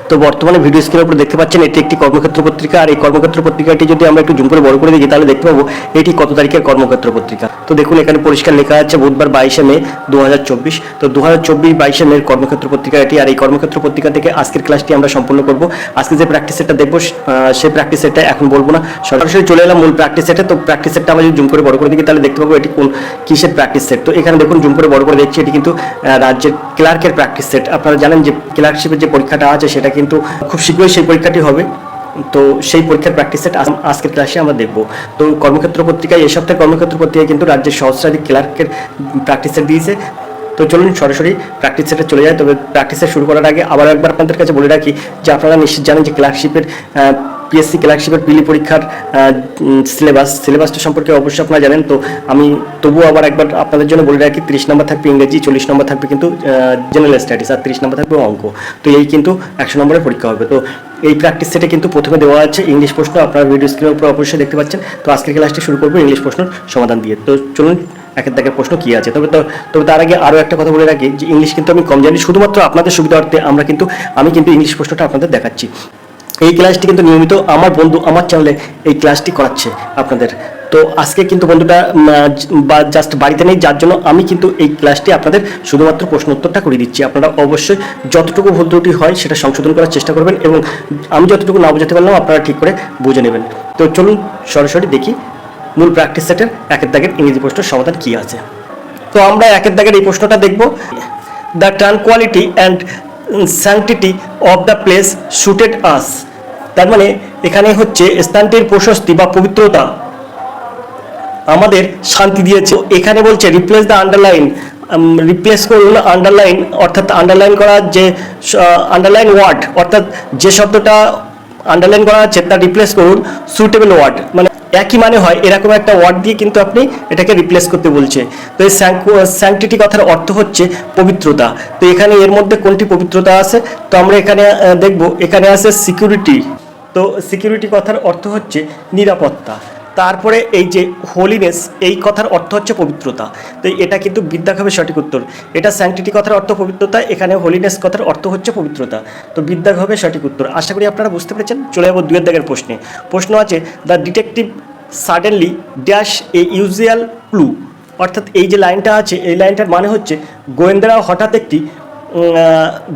তো বর্তমানে ভিডিও স্ক্রিনের উপর দেখতে পাচ্ছেন এটি একটি কর্মক্ষেত্র পত্রিকা, আর এই কর্মক্ষেত্র পত্রিকাটি যদি আমরা একটু জুম করে বড় করে দেখি তাহলে দেখতে পাবো এটি কত তারিখের কর্মক্ষেত্র পত্রিকা। তো দেখুন এখানে পরিষ্কার লেখা আছে বুধবার 22শে মে 2024। তো 2024-22শে মের কর্মক্ষেত্র পত্রিকা এটি। আর এই কর্মক্ষেত্র পত্রিকা থেকে আজকের ক্লাসটি আমরা সম্পূর্ণ করব। আজকে যে প্র্যাকটিস সেটটা দেখবো সেই প্র্যাকটিস সেটটা এখন বলবো না, সরাসরি চলে এলাম মূল প্র্যাকটিস সেটে। তো প্র্যাকটিস সেটটা আমরা যদি জুম করে বড় করে দেখি তাহলে দেখতে পাবো এটি কোন কিসের প্র্যাকটিস সেট। তো এখানে দেখুন জুম করে বড় করে দেখছি এটি কিন্তু রাজ্যের ক্লার্কের প্র্যাকটিস সেট। আপনারা জানেন যে ক্লার্কশিপের যে পরীক্ষাটা আছে সেটা কিন্তু খুব শীঘ্রই সেই পরীক্ষাটি হবে। তো সেই পরীক্ষার প্র্যাকটিস সেট আজকের ক্লাসে আমরা দেখব। তো কর্মক্ষেত্র পত্রিকায় এই সপ্তাহের কর্মক্ষেত্র পত্রিকায় কিন্তু রাজ্যের সহস্রাধিক ক্লার্কের প্র্যাকটিস সেট দিয়েছে। তো চলুন সরাসরি প্র্যাকটিস সেটে চলে যায়। তবে প্র্যাকটিস সেট শুরু করার আগে আবার একবার আপনাদের কাছে বলে রাখি যে আপনারা নিশ্চিত জানেন যে ক্লার্কশিপের পিএসসি ক্লার্কশিপের প্রিলি পরীক্ষার সিলেবাসটা সম্পর্কে অবশ্যই আপনারা জানেন। তো আমি তবুও আবার একবার আপনাদের জন্য বলে রাখি 30 নম্বর থাকবে ইংরেজি, 40 নম্বর থাকবে কিন্তু জেনারেল স্টাডিজ, আর 30 নম্বর থাকবে অঙ্ক। তো এই কিন্তু 100 নম্বরের পরীক্ষা হবে। তো এই প্র্যাকটিস সেটে কিন্তু প্রথমে দেওয়া আছে ইংলিশ প্রশ্ন, আপনারা ভিডিও স্ক্রিনের উপর অবশ্যই দেখতে পাচ্ছেন। তো আজকের ক্লাসটি শুরু করবো ইংলিশ প্রশ্নের সমাধান দিয়ে। তো চলুন একের দাগের প্রশ্ন কী আছে। তবে তার আগে আরও একটা কথা বলে রাখি যে ইংলিশ কিন্তু আমি কম জানি, শুধুমাত্র আপনাদের সুবিধার্থে আমি কিন্তু ইংলিশ প্রশ্নটা আপনাদের দেখাচ্ছি। এই ক্লাসটি কিন্তু নিয়মিত আমার বন্ধু আমার চ্যানেলে এই ক্লাসটি করাচ্ছে আপনাদের। তো আজকে কিন্তু বন্ধুটা বা জাস্ট বাড়িতে নেই, যার জন্য আমি কিন্তু এই ক্লাসটি আপনাদের শুধুমাত্র প্রশ্ন উত্তরটা করে দিচ্ছি। আপনারা অবশ্যই যতটুকু ভুল ত্রুটি হয় সেটা সংশোধন করার চেষ্টা করবেন, এবং আমি যতটুকু না বোঝাতে পারলাম আপনারা ঠিক করে বুঝে নেবেন। তো চলুন সরাসরি দেখি মূল প্র্যাকটিস সেটের একের দাগের ইংরেজি প্রশ্নের সমাধান কী আছে। তো আমরা একের দাগের এই প্রশ্নটা দেখব। The tranquillity and sanctity of the place suited us. তার মানে এখানে হচ্ছে স্থানটির প্রশস্তি বা পবিত্রতা আমাদের শান্তি দিয়েছে। এখানে বলছে রিপ্লেস দ্য আন্ডারলাইন, রিপ্লেস করুন আন্ডারলাইন, অর্থাৎ আন্ডারলাইন করা যে আন্ডারলাইন ওয়ার্ড, অর্থাৎ যে শব্দটা আন্ডারলাইন করা আছে তা রিপ্লেস করুন সুটেবল ওয়ার্ড, মানে একই মানে হয় এরকম একটা ওয়ার্ড দিয়ে কিন্তু আপনি এটাকে রিপ্লেস করতে বলছে। তো এই স্যাংটিটি কথার অর্থ হচ্ছে পবিত্রতা। তো এখানে এর মধ্যে কোনটি পবিত্রতা আছে, তো আমরা এখানে দেখব। এখানে আছে সিকিউরিটি। তো সিকিউরিটি কথার অর্থ হচ্ছে নিরাপত্তা। তারপরে এই যে হোলিনেস, এই কথার অর্থ হচ্ছে পবিত্রতা। তো এটা কিন্তু বিদ্যাগ হবে সঠিক উত্তর। এটা স্যাংটিটি কথার অর্থ পবিত্রতা, এখানে হোলিনেস কথার অর্থ হচ্ছে পবিত্রতা। তো বিদ্যাগ হবে সঠিক উত্তর। আশা করি আপনারা বুঝতে পেরেছেন। চলে যাবো দুয়ের দাগের প্রশ্নে। প্রশ্ন আছে the detective suddenly dash a usual clue, অর্থাৎ এই যে লাইনটা আছে এই লাইনটার মানে হচ্ছে গোয়েন্দারা হঠাৎ একটি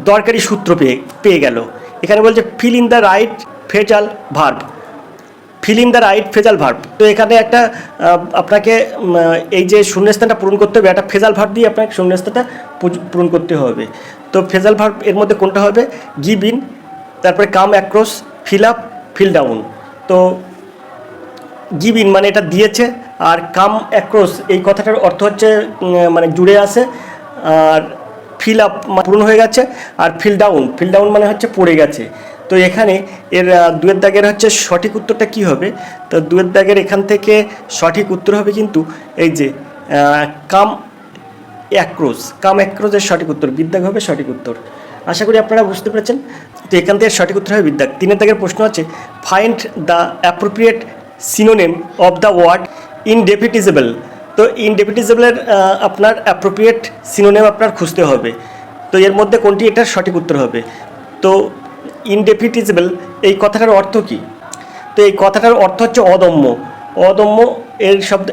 দরকারি সূত্র পেয়ে গেল। এখানে বলছে feel in the right phrasal verb, feel in the right phrasal verb. তো এখানে একটা আপনাকে এই যে শূন্যস্থানটা পূরণ করতে হবে, একটা ফ্রেজাল ভার্ব দিয়ে আপনাকে শূন্যস্থানটা পূরণ করতে হবে। তো ফ্রেজাল ভার্ব এর মধ্যে কোনটা হবে? গিভ ইন, তারপরে come across, fill up, fill down. তো গিভ ইন মানে এটা দিয়েছে, আর কাম অ্যাক্রস এই কথাটার অর্থ হচ্ছে মানে জুড়ে আসে, আর ফিল আপ পূরণ হয়ে গেছে, আর ফিল ডাউন মানে হচ্ছে পড়ে গেছে। তো এখানে এর দুয়ের দাগের হচ্ছে সঠিক উত্তরটা কি হবে? তো দুয়ের দাগের এখান থেকে সঠিক উত্তর হবে কিন্তু এই যে কাম অ্যাক্রোসের সঠিক উত্তর, বিদ্যাগ হবে সঠিক উত্তর। আশা করি আপনারা বুঝতে পেরেছেন। তো এখান থেকে সঠিক উত্তর হবে বিদ্যাগ। তিনের দাগের প্রশ্ন আছে find the appropriate synonym of the word indefinitable. তো ইনডেফিনিটেবলের আপনার অ্যাপ্রোপ্রিয়েট সিনোনিম আপনার খুঁজতে হবে। তো এর মধ্যে কোনটি এটার সঠিক উত্তর হবে? তো ইনডেফিনিটেবল এই কথাটার অর্থ কী? তো এই কথাটার অর্থ হচ্ছে অদম্য। এর শব্দ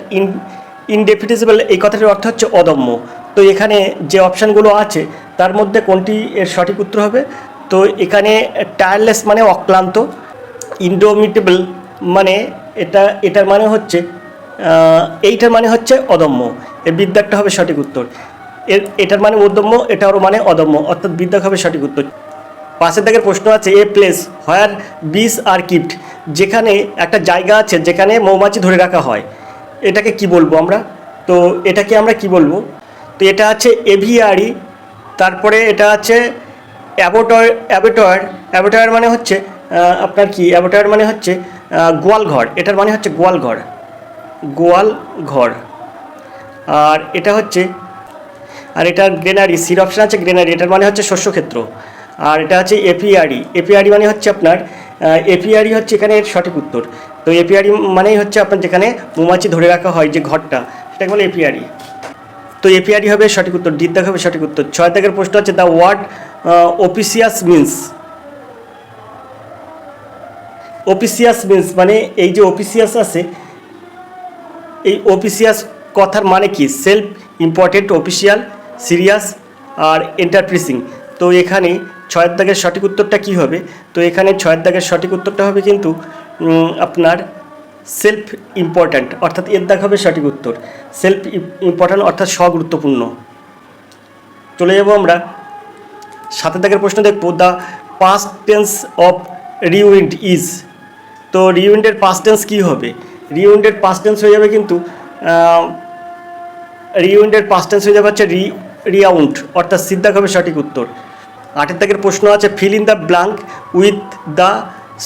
ইনডেফিনিটেবল এই কথাটার অর্থ হচ্ছে অদম্য। তো এখানে যে অপশানগুলো আছে তার মধ্যে কোনটি এর সঠিক উত্তর হবে? তো এখানে টায়ারলেস মানে অক্লান্ত, ইনডোমিটেবল মানে এটার মানে হচ্ছে এইটার মানে হচ্ছে অদম্য। এর বিদ্যাগটা হবে সঠিক উত্তর। এটার মানে অদম্য, এটারও মানে অদম্য, অর্থাৎ বিদ্যাগ হবে সঠিক উত্তর। পাশের দাগের প্রশ্ন আছে এ প্লেস হোয়ার বিস আর কিপড, যেখানে একটা জায়গা আছে যেখানে মৌমাছি ধরে রাখা হয়, এটাকে কি বলবো আমরা? তো এটাকে আমরা কি বলবো? তো এটা আছে এভিয়ারি, তারপরে এটা আছে অ্যাবটয়ার মানে হচ্ছে আপনার কি? অ্যাবটয়ার মানে হচ্ছে গোয়ালঘর, এটার মানে হচ্ছে গোয়ালঘর। আর এটা হচ্ছে, আর এটা গ্রেনারি, সির অপশান আছে গ্রেনারি, এটার মানে হচ্ছে শস্যক্ষেত্র। আর এটা হচ্ছে এপিআরি মানে হচ্ছে আপনার এপিআরি হচ্ছে এখানে এর সঠিক উত্তর। তো এপিআরি মানেই হচ্ছে আপনার যেখানে মৌমাছি ধরে রাখা হয় যে ঘরটা, সেটাকে বলে এপিআরি। তো এপিআরি হবে সঠিক উত্তর, ডিদ্যাগ হবে সঠিক উত্তর। 6 দাগের প্রশ্ন হচ্ছে দ্য ওয়ার্ড অপিসিয়াস মিন্স অপিসিয়াস মিন্স মানে এই যে অপিসিয়াস আছে, এই অপিসিয়াস কথার মানে কি? সেলফ ইম্পর্টেন্ট, অফিসিয়াল, সিরিয়াস আর এন্টারপ্রিসিং। তো এখানে ছয়ের দাগের সঠিক উত্তরটা কী হবে? তো এখানে ছয়ের দাগের সঠিক উত্তরটা হবে কিন্তু আপনার সেলফ ইম্পর্ট্যান্ট, অর্থাৎ এর দাগ হবে সঠিক উত্তর। সেলফ ইম্পর্ট্যান্ট অর্থাৎ স্বগুরুত্বপূর্ণ। চলে যাব আমরা সাতের দাগের প্রশ্ন দেখব, the past tense of rewind is. তো রিউইন্ডের পাস্ট টেন্স কী হবে? রিউইন্ডের পাস্ট টেন্স হয়ে যাবে কিন্তু রিউইন্ডের পাস্ট টেন্স হয়ে যাবে হচ্ছে রিআউন্ড, অর্থাৎ সিদ্ধাক হবে সঠিক উত্তর। আটের দাগের প্রশ্ন আছে, fill in the blank with the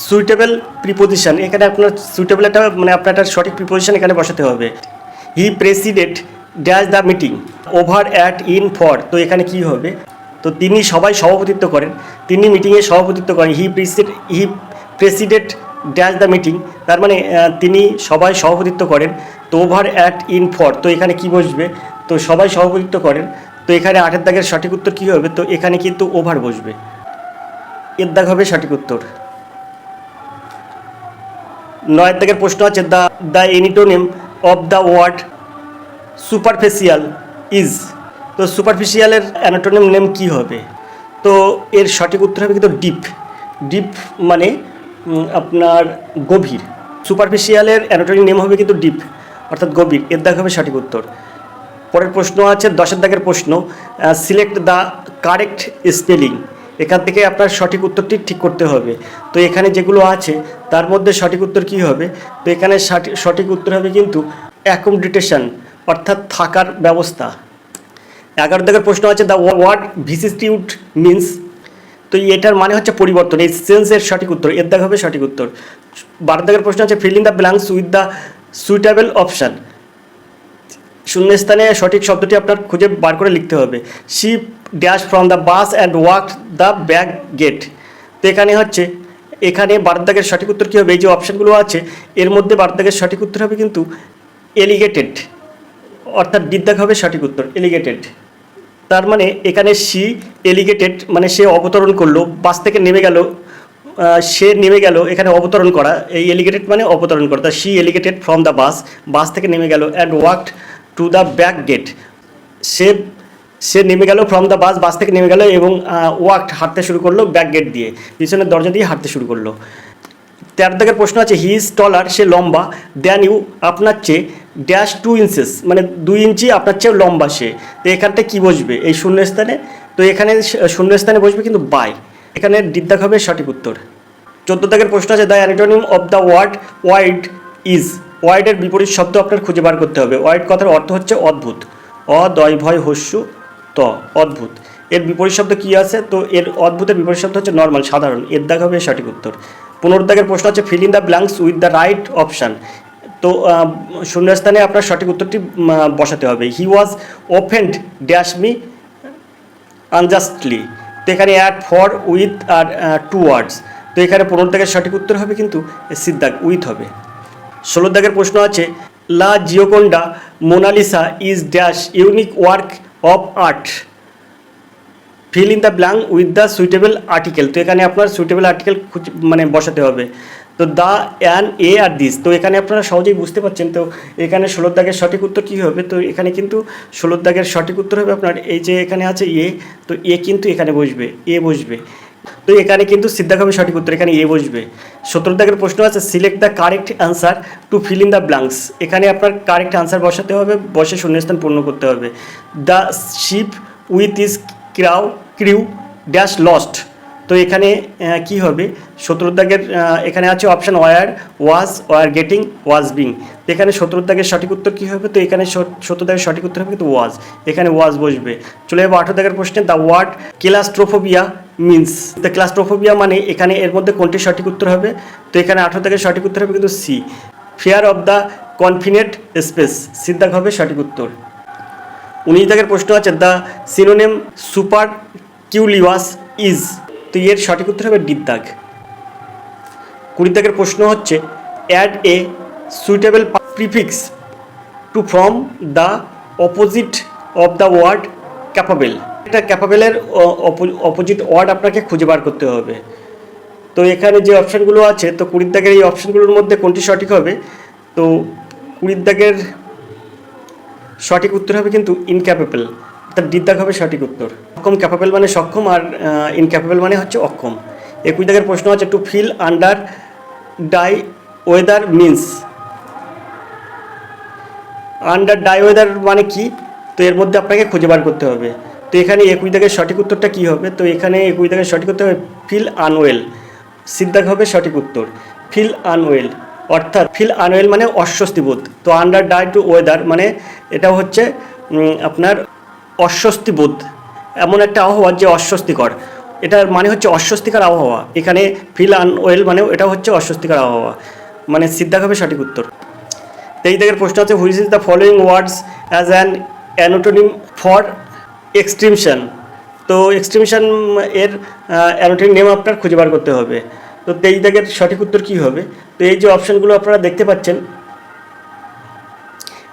suitable preposition. এখানে আপনার সুইটেবল একটা মানে আপনার একটা সঠিক প্রিপোজিশন এখানে বসাতে হবে। He presided dash the meeting over at in for. তো এখানে কি হবে? তো তিনি সবাই সভাপতিত্ব করেন, তিনি মিটিংয়ে সভাপতিত্ব করেন। হি প্রেসিডেড ড্যাশ দ্য মিটিং, তার মানে তিনি সবাই সভাপতিত্ব করেন। তো ওভার অ্যাট ইন ফর, তো এখানে কি বসবে? তো সবাই সভাপতিত্ব করেন। তো এখানে আটের দাগের সঠিক উত্তর কী হবে? তো এখানে কিন্তু ওভার বসবে, এর দাগ হবে সঠিক উত্তর। নয়ের দাগের প্রশ্ন আছে, the antonym of the word superficial is. তো সুপারফিশিয়ালের অ্যানাটোনিম নেম কী হবে? তো এর সঠিক উত্তর হবে কিন্তু ডিপ। ডিপ মানে আপনার গভীর। সুপারফিশিয়ালের অ্যানাটোনিম নেম হবে কিন্তু ডিপ, অর্থাৎ গভীর, এর দাগ হবে সঠিক উত্তর। পরের প্রশ্ন আছে দশের দাগের প্রশ্ন, সিলেক্ট দ্য কারেক্ট স্পেলিং। এখান থেকে আপনার সঠিক উত্তরটি ঠিক করতে হবে। তো এখানে যেগুলো আছে তার মধ্যে সঠিক উত্তর কী হবে? তো এখানে সঠিক উত্তর হবে কিন্তু অ্যাকোমোডেশন, অর্থাৎ থাকার ব্যবস্থা। 11 দাগের প্রশ্ন আছে, দ্য ওয়ার্ড ভিসিটিউড মিন্স। তো এটার মানে হচ্ছে পরিবর্তন, এই সেন্সের সঠিক উত্তর, এর দাগ হবে সঠিক উত্তর। 12 দাগের প্রশ্ন আছে, fill in the blanks with the suitable option. শূন্যস্থানে সঠিক শব্দটি আপনার খুঁজে বার করে লিখতে হবে। She dash from the bus and walk the back gate. তো এখানে হচ্ছে এখানে 12 দাগের সঠিক উত্তর কী হবে? এই যে অপশানগুলো আছে এর মধ্যে 12 দাগের সঠিক উত্তর হবে কিন্তু এলিগেটেড, অর্থাৎ ডি দাগ হবে সঠিক উত্তর, এলিগেটেড। তার মানে এখানে সি এলিগেটেড মানে সে অবতরণ করলো, বাস থেকে নেমে গেল, সে নেমে গেল, এখানে অবতরণ করা, এই এলিগেটেড মানে অবতরণ করা। তা she alighted from the bus, bus থেকে নেমে গেল, and walked to the back gate. সে নেমে গেল ফ্রম দ্য বাস, বাস থেকে নেমে গেল এবং ওয়াকড হাঁটতে শুরু করলো ব্যাক গেট দিয়ে, পিছনের দরজা দিয়ে হাঁটতে শুরু করলো। 13 দাগের প্রশ্ন আছে, হি ইজ টলার, সে লম্বা, দেন ইউ আপনার চেয়ে, ড্যাশ 2 ইঞ্চেস মানে 2 ইঞ্চি আপনার চেয়ে লম্বা সে। তো এখানটা কী বসবে এই শূন্যস্থানে? তো এখানে শূন্যস্থানে বসবে কিন্তু বাই, এখানে ডিদ্দাগ হবে সঠিক উত্তর। 14 দাগের প্রশ্ন আছে, the antonym of the word wide is. ওয়াইডের বিপরীত শব্দ আপনার খুঁজে বার করতে হবে। ওয়াইড কথার অর্থ হচ্ছে অদ্ভুত, অদয় ভয় হস্যু ত, অদ্ভুত। এর বিপরীত শব্দ কী আছে? তো এর অদ্ভুতের বিপরীত শব্দ হচ্ছে নর্মাল, সাধারণ, এর দাগ হবে সঠিক উত্তর। 15 দাগের প্রশ্ন আছে, fill in the blanks with the right option. তো শূন্যস্থানে আপনার সঠিক উত্তরটি বসাতে হবে। হি ওয়াজ অফেন্ড ড্যাশ মি আনজাস্টলি। তো এখানে অ্যাট ফর উইথ আর 2 ওয়ার্ডস। তো এখানে 15 দাগের সঠিক উত্তর হবে কিন্তু সিদ্ধাক, উইথ হবে। 16 দাগের প্রশ্ন আছে, la Gioconda Mona Lisa is dash unique work of art. Fill in the blank with the suitable article. তো এখানে আপনার সুইটেবল আর্টিকেল মানে বসাতে হবে। তো দ্য, অ্যান, এ আর দিস। তো এখানে আপনারা সহজেই বুঝতে পারছেন। তো এখানে 16 দাগের সঠিক উত্তর কী হবে? তো এখানে কিন্তু 16 দাগের সঠিক উত্তর হবে আপনার এই যে এখানে আছে এ, তো এ কিন্তু এখানে বসবে, এ বসবে। তো এখানে কিন্তু সিদ্ধাক হবে সঠিক উত্তর, এখানে এ বসবে। 17 দাগের প্রশ্ন আছে, select the correct answer to fill in the blanks. এখানে আপনার কারেক্ট অ্যান্সার বসাতে হবে, বসে শূন্যস্থান পূর্ণ করতে হবে। The ship with is crew dash lost. তো এখানে কি হবে? 17 দাগের এখানে আছে option were, was, were getting, was being. তো এখানে 17 দাগের সঠিক উত্তর কী হবে? তো এখানে 17 দাগের সঠিক উত্তর হবে কিন্তু ওয়াজ, এখানে ওয়াজ বসবে। চলে যাবো 18 দাগের প্রশ্নে, the word claustrophobia means. The claustrophobia মানে এখানে এর মধ্যে কোনটি সঠিক উত্তর হবে? তো এখানে 18 দাগের সঠিক উত্তর হবে কিন্তু C, fear of the confined space, সিদ্ধাক হবে সঠিক উত্তর। 19 দাগের প্রশ্ন আছে, the synonym supercilious is. তো এর সঠিক উত্তর হবে ডি দাগ। 20 দাগের প্রশ্ন হচ্ছে, add a suitable prefix to form the opposite of the word capable. একটা ক্যাপাবেলের অপোজিট ওয়ার্ড আপনাকে খুঁজে বার করতে হবে। তো এখানে যে অপশানগুলো আছে, তো 20 দাগের এই অপশানগুলোর মধ্যে কোনটি সঠিক হবে? তো 20 দাগের সঠিক উত্তর হবে কিন্তু ইনক্যাপেবল, অর্থাৎ ডি দাগ হবে সঠিক উত্তর। অক্ষম, ক্যাপেবল মানে সক্ষম, আর ইনক্যাপেবল মানে হচ্ছে অক্ষম। 21 দাগের প্রশ্ন আছে two feel under die weather means. Under die weather মানে কি? তো এর মধ্যে আপনাকে খুঁজে বার করতে হবে। তো এখানে 21 দাগের সঠিক উত্তরটা কী হবে? তো এখানে 21 দাগের সঠিক উত্তর হবে ফিল আনওয়েল, সিদ্ধাক হবে সঠিক উত্তর। ফিল আনওয়েল, অর্থাৎ ফিল আনওয়েল মানে অস্বস্তি বোধ। তো আন্ডার ডাই টু ওয়েদার মানে এটা হচ্ছে আপনার অস্বস্তি বোধ, এমন একটা আবহাওয়া যে অস্বস্তিকর, এটার মানে হচ্ছে অস্বস্তিকর আবহাওয়া। এখানে ফিল আনওয়েল মানে এটা হচ্ছে অস্বস্তিকর আবহাওয়া, মানে সিদ্ধাক হবে সঠিক উত্তর। 23 দাগের প্রশ্ন আছে which is the following words as an antonym for extermination. তো এক্সট্রিমশন এর অ্যানোটোনিম নেম আপনার খুঁজে বার করতে হবে। তো 23 দাগের সঠিক উত্তর কী হবে? তো এই যে অপশানগুলো আপনারা দেখতে পাচ্ছেন,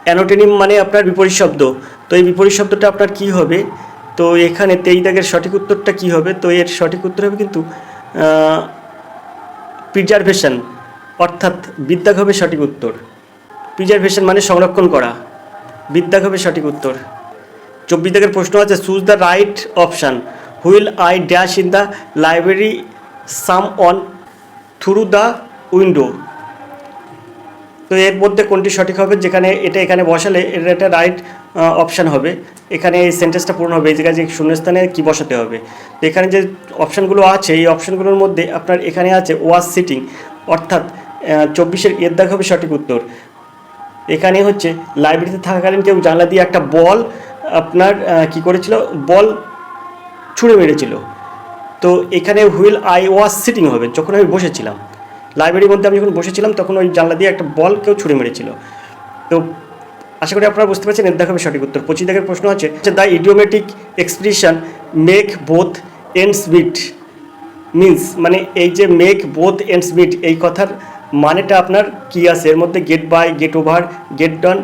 অ্যানোটোনিম মানে আপনার বিপরীত শব্দ। তো এই বিপরীত শব্দটা আপনার কী হবে? তো এখানে 23 দাগের সঠিক উত্তরটা কী হবে? তো এর সঠিক উত্তর হবে কিন্তু প্রিজার্ভেশন, অর্থাৎ বিদ্যাগ হবে সঠিক উত্তর। প্রিজার্ভেশন মানে সংরক্ষণ করা, বিদ্যাগ হবে সঠিক উত্তর। 24 দাগের প্রশ্ন আছে choose the right option wheel I dash in the library some on through the window. তো এর মধ্যে কোনটি সঠিক হবে? যেখানে এটা এখানে বসালে এটা একটা রাইট অপশান হবে, এখানে এই সেন্টেন্সটা পূর্ণ হবে, এই জায়গায় যে শূন্যস্থানে কী বসাতে হবে। তো এখানে যে অপশানগুলো আছে এই অপশানগুলোর মধ্যে আপনার এখানে আছে ওয়াজ সিটিং, অর্থাৎ 24-এর এর দাগ হবে সঠিক উত্তর। এখানে হচ্ছে লাইব্রেরিতে থাকাকালীন কেউ জানলা দিয়ে একটা বল আপনার কি করেছিল, বল ছুঁড়ে মেরেছিল। তো এখানে হুইল আই ওয়াজ সিটিং হবে, যখন আমি বসেছিলাম লাইব্রেরির মধ্যে, আমি যখন বসেছিলাম তখন ওই জানলা দিয়ে একটা বল কেউ ছুঁড়ে মেরেছিল। তো আশা করি আপনারা বুঝতে পারছেন, এর দেখা হবে সঠিক উত্তর। 25 দাগের প্রশ্ন আছে the idiomatic expression make both ends meet means, মানে এই যে মেক বোথ এন্ডস মিট এই কথার মানেটা আপনার কী আছে? এর মধ্যে get by, get over, get done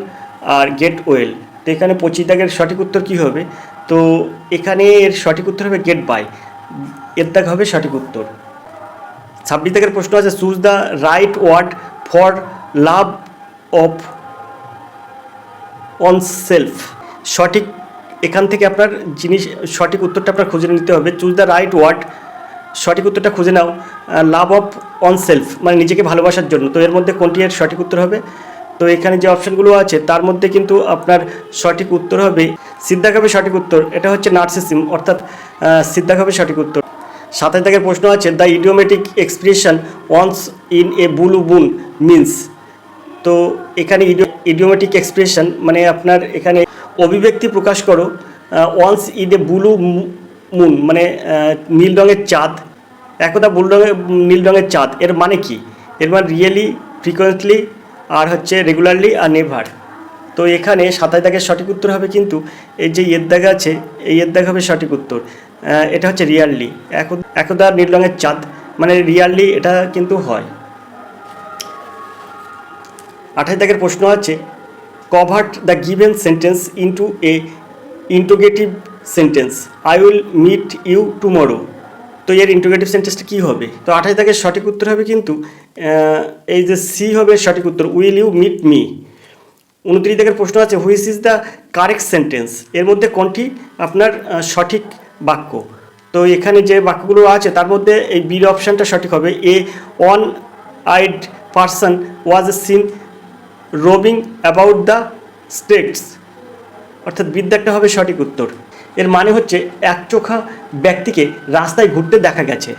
আর গেট ওয়েল। তো এখানে 25 দাগের সঠিক উত্তর কী হবে? তো এখানে এর সঠিক উত্তর হবে গেট বাই, এর দাগ হবে সঠিক উত্তর। 26 দাগের প্রশ্ন আছে choose the right word for love of one self. সঠিক এখান থেকে আপনার সঠিক উত্তরটা আপনার খুঁজে নিতে হবে। চুজ দ্য রাইট ওয়ার্ড, সঠিক উত্তরটা খুঁজে নাও। লাভ অফ অন সেলফ মানে নিজেকে ভালোবাসার জন্য। তো এর মধ্যে কোনটি এর সঠিক উত্তর হবে? তো এখানে যে অপশানগুলো আছে তার মধ্যে কিন্তু আপনার সঠিক উত্তর হবে সিদ্ধাক হবে সঠিক উত্তর। এটা হচ্ছে নার্সিসিজম, অর্থাৎ সিদ্ধাক হবে সঠিক উত্তর। 27 দাগের প্রশ্ন আছে the idiomatic expression once in a blue moon means. তো এখানে ইডিওমেটিক এক্সপ্রেশন মানে আপনার এখানে অভিব্যক্তি প্রকাশ করো, once in a blue moon মানে নীল রঙের চাঁদ, একদা নীল রঙের চাঁদ, এর মানে কি? এর মানে রিয়েলি, ফ্রিকোয়েন্টলি আর হচ্ছে রেগুলারলি আর নেভার। তো এখানে 27 দাগের সঠিক উত্তর হবে কিন্তু এই যে এর দাগ আছে এই এর দাগ হবে সঠিক উত্তর। এটা হচ্ছে রিয়ারলি, একদা নীল রঙের চাঁদ মানে রিয়ারলি এটা কিন্তু হয়। 28 দাগের প্রশ্ন আছে convert the given sentence into a interrogative sentence I will meet you tomorrow. তো এর ইন্টোগেটিভ সেন্টেন্সটা কী হবে? তো 28 দাগের সঠিক উত্তর হবে কিন্তু এই যে সি হবে সঠিক উত্তর, উইল ইউ মিট মি। 29 দাগের প্রশ্ন আছে which is the correct sentence, এর মধ্যে কোনটি আপনার সঠিক বাক্য? তো এখানে যে বাক্যগুলো আছে তার মধ্যে এই বির অপশানটা সঠিক হবে। A one eyed person was a seen roving about the states, অর্থাৎ বিদ্যাটা হবে সঠিক উত্তর। এর মানে হচ্ছে একচোখা ব্যক্তিকে রাস্তায় ঘুরতে দেখা গেছে,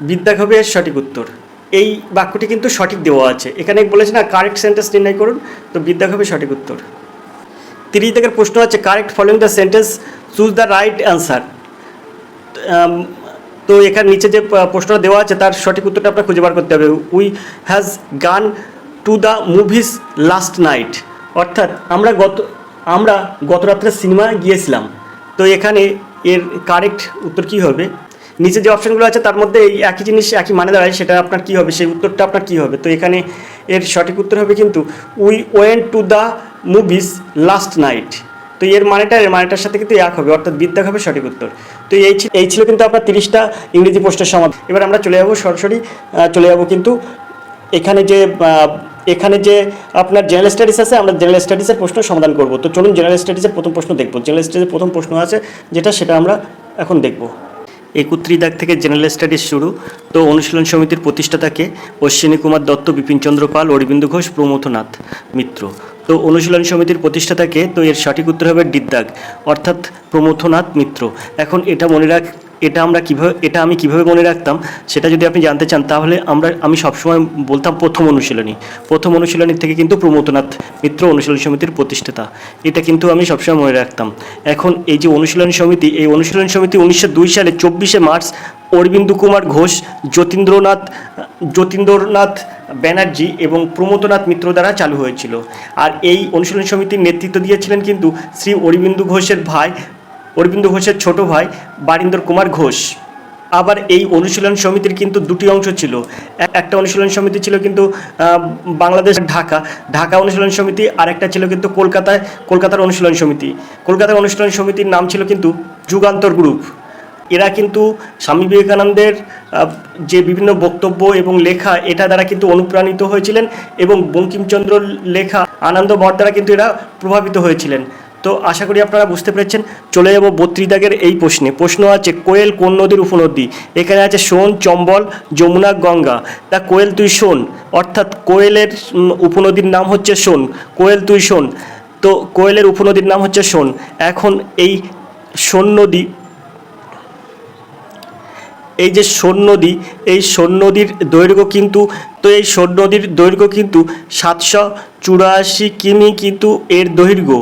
বিদ্যাগ হবে এর সঠিক উত্তর। এই বাক্যটি কিন্তু সঠিক দেওয়া আছে, এখানে বলেছে না কারেক্ট সেন্টেন্স নির্ণয় করুন, তো বিদ্যাগ হবে সঠিক উত্তর। 30 দাগের প্রশ্ন আছে correct following the sentence choose the right answer. তো এখানে নিচে যে প্রশ্নটা দেওয়া আছে তার সঠিক উত্তরটা আপনার খুঁজে বার করতে হবে। We has gone to the movies last night, অর্থাৎ আমরা গত রাত্রে সিনেমা গিয়েছিলাম। তো এখানে এর কারেক্ট উত্তর কী হবে? নিচে যে অপশানগুলো আছে তার মধ্যে এই একই জিনিস একই মানে দাঁড়ায়, সেটা আপনার কী হবে, সেই উত্তরটা আপনার কী হবে? তো এখানে এর সঠিক উত্তর হবে কিন্তু we went to the movies last night, তো এর মানেটার সাথে কিন্তু এক হবে, অর্থাৎ বিদ্যাগ হবে সঠিক উত্তর। তো এই ছিল কিন্তু আপনার 30টা ইংরেজি প্রশ্নের সমাধান। এবার আমরা চলে যাবো সরাসরি চলে যাবো কিন্তু এখানে যে আপনার জেনারেল স্টাডিজ আছে, আমরা জেনারেল স্টাডিজের প্রশ্ন সমাধান করব। তো চলুন জেনারেল স্টাডিজের প্রথম প্রশ্ন দেখব। জেনারেল স্টাডিজের প্রথম প্রশ্ন আছে সেটা আমরা এখন দেখব। 31 দাগ থেকে জেনারেল স্টাডিজ শুরু। তো অনুশীলন সমিতির প্রতিষ্ঠাতাকে অশ্বিনী কুমার দত্ত, বিপিনচন্দ্র পাল, অরবিন্দ ঘোষ, প্রমথনাথ মিত্র। তো অনুশীলন সমিতির প্রতিষ্ঠাতাকে, তো এর সঠিক উত্তর হবে ডিদ্দাগ, অর্থাৎ প্রমথনাথ মিত্র। এখন এটা আমি কিভাবে মনে রাখতাম সেটা যদি আপনি জানতে চান, তাহলে আমি সবসময় বলতাম প্রথম অনুশীলনীর থেকে কিন্তু প্রমথনাথ মিত্র অনুশীলন সমিতির প্রতিষ্ঠাতা, এটা কিন্তু আমি সবসময় মনে রাখতাম। এখন এই যে অনুশীলন সমিতি, এই অনুশীলন সমিতি 1902 সালে 24শে মার্চ অরবিন্দ কুমার ঘোষ, যতীন্দ্রনাথ ব্যানার্জি এবং প্রমথনাথ মিত্র দ্বারা চালু হয়েছিল। আর এই অনুশীলন সমিতির নেতৃত্ব দিয়েছিলেন কিন্তু শ্রী অরবিন্দ ঘোষের ছোট ভাই বারীন্দ্র কুমার ঘোষ। আবার এই অনুশীলন সমিতির কিন্তু দুটি অংশ ছিল। একটা অনুশীলন সমিতি ছিল কিন্তু বাংলাদেশ ঢাকা অনুশীলন সমিতি, আর একটা ছিল কিন্তু কলকাতার অনুশীলন সমিতি। কলকাতার অনুশীলন সমিতির নাম ছিল কিন্তু যুগান্তর গ্রুপ। এরা কিন্তু স্বামী বিবেকানন্দের যে বিভিন্ন বক্তব্য এবং লেখা, এটা দ্বারা কিন্তু অনুপ্রাণিত হয়েছিলেন এবং বঙ্কিমচন্দ্র লেখা আনন্দ মঠ দ্বারা কিন্তু এরা প্রভাবিত হয়েছিলেন। তো আশা করি আপনারা বুঝতে পেরেছেন। চলে যাব 32 দাগের এই প্রশ্ন আছে কোয়েল কোন নদীর উপনদী? এখানে আছে সোন, চম্বল, যমুনা, গঙ্গা। তা কোয়েল তুই শোন, অর্থাৎ কোয়েলের উপনদীর নাম হচ্ছে সোন। কোয়েল তুই শোন, তো কোয়েলের উপনদীর নাম হচ্ছে সোন। এখন এই সোন নদী, এই যে সোন নদীর দৈর্ঘ্য কিন্তু, তো এই সোন নদীর দৈর্ঘ্য কিন্তু 784 কিমি কিন্তু এর দৈর্ঘ্য।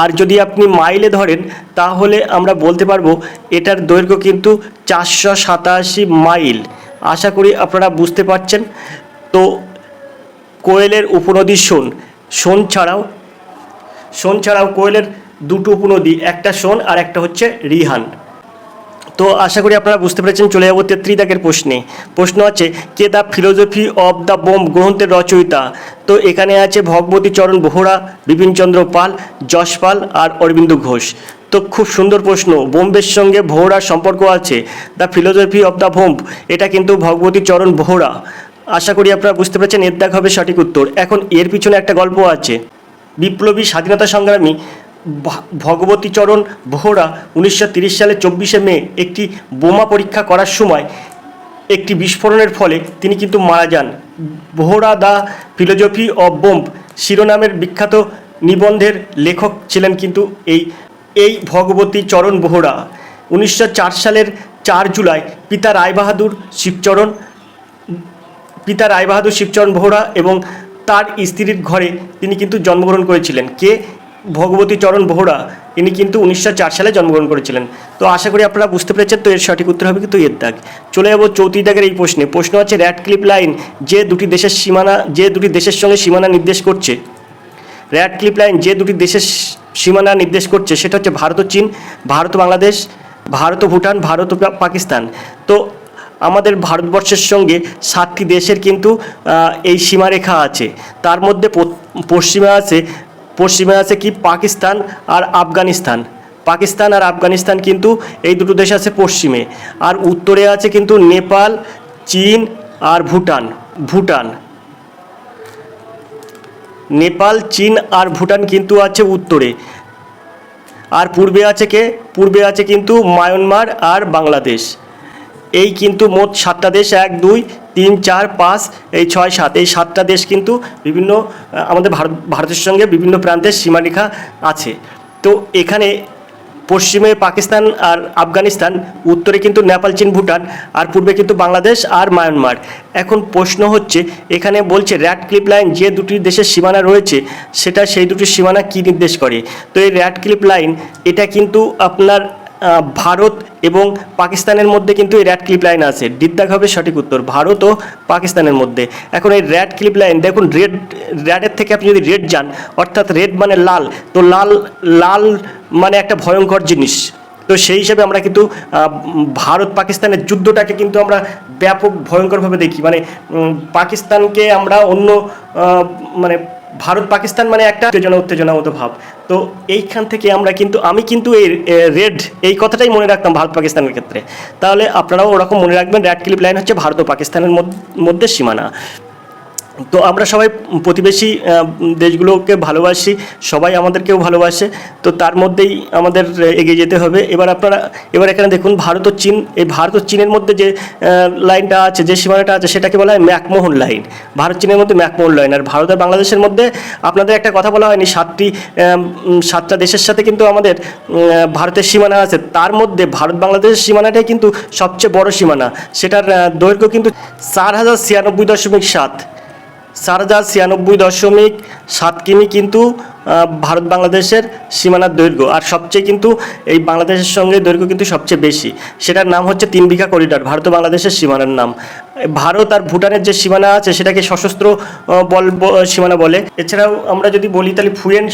আর যদি আপনি মাইলে ধরেন তাহলে আমরা বলতে পারবো এটার দৈর্ঘ্য কিন্তু 487 মাইল। আশা করি আপনারা বুঝতে পারছেন। তো কোয়েলের উপনদী সোন ছাড়াও কোয়েলের দুটো উপনদী, একটা সোন আর একটা হচ্ছে রিহান। তো আশা করি আপনারা বুঝতে পেরেছেন। চলে যাবো 33 দাগের প্রশ্ন আছে কে the philosophy of the bomb গ্রন্থের রচয়িতা? তো এখানে আছে ভগবতী চরণ বেহুরা, বিপিনচন্দ্র পাল, যশপাল আর অরবিন্দ ঘোষ। তো খুব সুন্দর প্রশ্ন। বোম্বের সঙ্গে বেহুরার সম্পর্ক আছে। The philosophy of the bomb, এটা কিন্তু ভগবতী চরণ বেহুরা। আশা করি আপনারা বুঝতে পেরেছেন, এর দাগ হবে সঠিক উত্তর। এখন এর পিছনে একটা গল্প আছে। বিপ্লবী স্বাধীনতা সংগ্রামী ভগবতী চরণ বেহুরা 1930 সালে 24শে মে একটি বোমা পরীক্ষা করার সময় একটি বিস্ফোরণের ফলে তিনি কিন্তু মারা যান। বেহুরা দ্য ফিলোসফি অব বোম্ব শিরোনামের বিখ্যাত নিবন্ধের লেখক ছিলেন কিন্তু এই ভগবতী চরণ বেহুরা। 1904 সালের 4 জুলাই পিতা রায়বাহাদুর শিবচরণ বেহুরা এবং তার স্ত্রীর ঘরে তিনি কিন্তু জন্মগ্রহণ করেছিলেন। কে? ভগবতী চরণ বেহুরা। ইনি কিন্তু 1904 সালে জন্মগ্রহণ করেছিলেন। তো আশা করি আপনারা বুঝতে পেরেছেন। তো এর সঠিক উত্তর হবে কিন্তু এর দাগ। চলে যাব 34 দাগের এই প্রশ্ন আছে র্যাডক্লিফ লাইন যে দুটি দেশের সঙ্গে সীমানা নির্দেশ করছে। র্যাডক্লিফ লাইন যে দুটি দেশের সীমানা নির্দেশ করছে সেটা হচ্ছে ভারত ও চীন, ভারত ও বাংলাদেশ, ভারত ও ভুটান, ভারত ও পাকিস্তান। তো আমাদের ভারতবর্ষের সঙ্গে 7টি দেশের কিন্তু এই সীমারেখা আছে। তার মধ্যে পশ্চিমে আছে কি পাকিস্তান আর আফগানিস্তান কিন্তু এই দুটো দেশ আছে পশ্চিমে। আর উত্তরে আছে কিন্তু নেপাল, চীন আর ভুটান। নেপাল, চীন আর ভুটান কিন্তু আছে উত্তরে। আর পূর্বে আছে কিন্তু মায়ানমার আর বাংলাদেশ। এই কিন্তু মোট 7টা দেশ, 1 2 3 4 5 এই 6 7, এই 7টা দেশ কিন্তু বিভিন্ন আমাদের ভারতের সঙ্গে বিভিন্ন প্রান্তের সীমারেখা আছে। তো এখানে পশ্চিমে পাকিস্তান আর আফগানিস্তান, উত্তরে কিন্তু নেপাল, চীন, ভুটান, আর পূর্বে কিন্তু বাংলাদেশ আর মায়ানমার। এখন প্রশ্ন হচ্ছে এখানে বলছে র্যাডক্লিফ লাইন যে দুটি দেশের সীমানা রয়েছে সেই দুটি সীমানা কি নির্দেশ করে? তো এই র্যাডক্লিফ লাইন এটা কিন্তু আপনার ভারত এবং পাকিস্তানের মধ্যে কিন্তু এই র্যাডক্লিফ লাইন আছে। ডিদ্দাগ হবে সঠিক উত্তর, ভারত ও পাকিস্তানের মধ্যে। এখন এই র্যাডক্লিফ লাইন দেখুন, রেডের থেকে আপনি যদি রেড যান, অর্থাৎ রেড মানে লাল, তো লাল মানে একটা ভয়ঙ্কর জিনিস। তো সেই হিসাবে আমরা কিন্তু ভারত পাকিস্তানের যুদ্ধটাকে কিন্তু আমরা ব্যাপক ভয়ঙ্করভাবে দেখি। মানে পাকিস্তানকে আমরা অন্য মানে ভারত পাকিস্তান মানে একটা উত্তেজনা উত্তেজনা মতো ভাব। তো এইখান থেকে আমি কিন্তু এই রেড এই কথাটাই মনে রাখতাম ভারত পাকিস্তানের ক্ষেত্রে। তাহলে আপনারাও ওরকম মনে রাখবেন, রেড ক্লিপ লাইন হচ্ছে ভারত ও পাকিস্তানের মধ্যে সীমানা। তো আমরা সবাই প্রতিবেশী দেশগুলোকে ভালোবাসি, সবাই আমাদেরকেও ভালোবাসে, তো তার মধ্যেই আমাদের এগিয়ে যেতে হবে। এবার এখানে দেখুন ভারত ও চীন, এই ভারত ও চীনের মধ্যে যে লাইনটা আছে, যে সীমানাটা আছে, সেটাকে বলা হয় ম্যাকমোহন লাইন। ভারত চীনের মধ্যে ম্যাকমোহন লাইন। আর ভারত আর বাংলাদেশের মধ্যে আপনাদের একটা কথা বলা হয়নি, সাতটা দেশের সাথে কিন্তু আমাদের ভারতের সীমানা আছে। তার মধ্যে ভারত বাংলাদেশের সীমানাটাই কিন্তু সবচেয়ে বড় সীমানা। সেটার দৈর্ঘ্য কিন্তু 4,096.7 কিমি কিন্তু ভারত বাংলাদেশের সীমানার দৈর্ঘ্য। আর সবচেয়ে কিন্তু এই বাংলাদেশের সঙ্গে দৈর্ঘ্য কিন্তু সবচেয়ে বেশি। সেটার নাম হচ্ছে 3 বিঘা করিডর, ভারত ও বাংলাদেশের সীমানার নাম। ভারত আর ভুটানের যে সীমানা আছে সেটাকে সশস্ত্র সীমানা বলে। এছাড়াও আমরা যদি বলি তাহলে ফুয়েন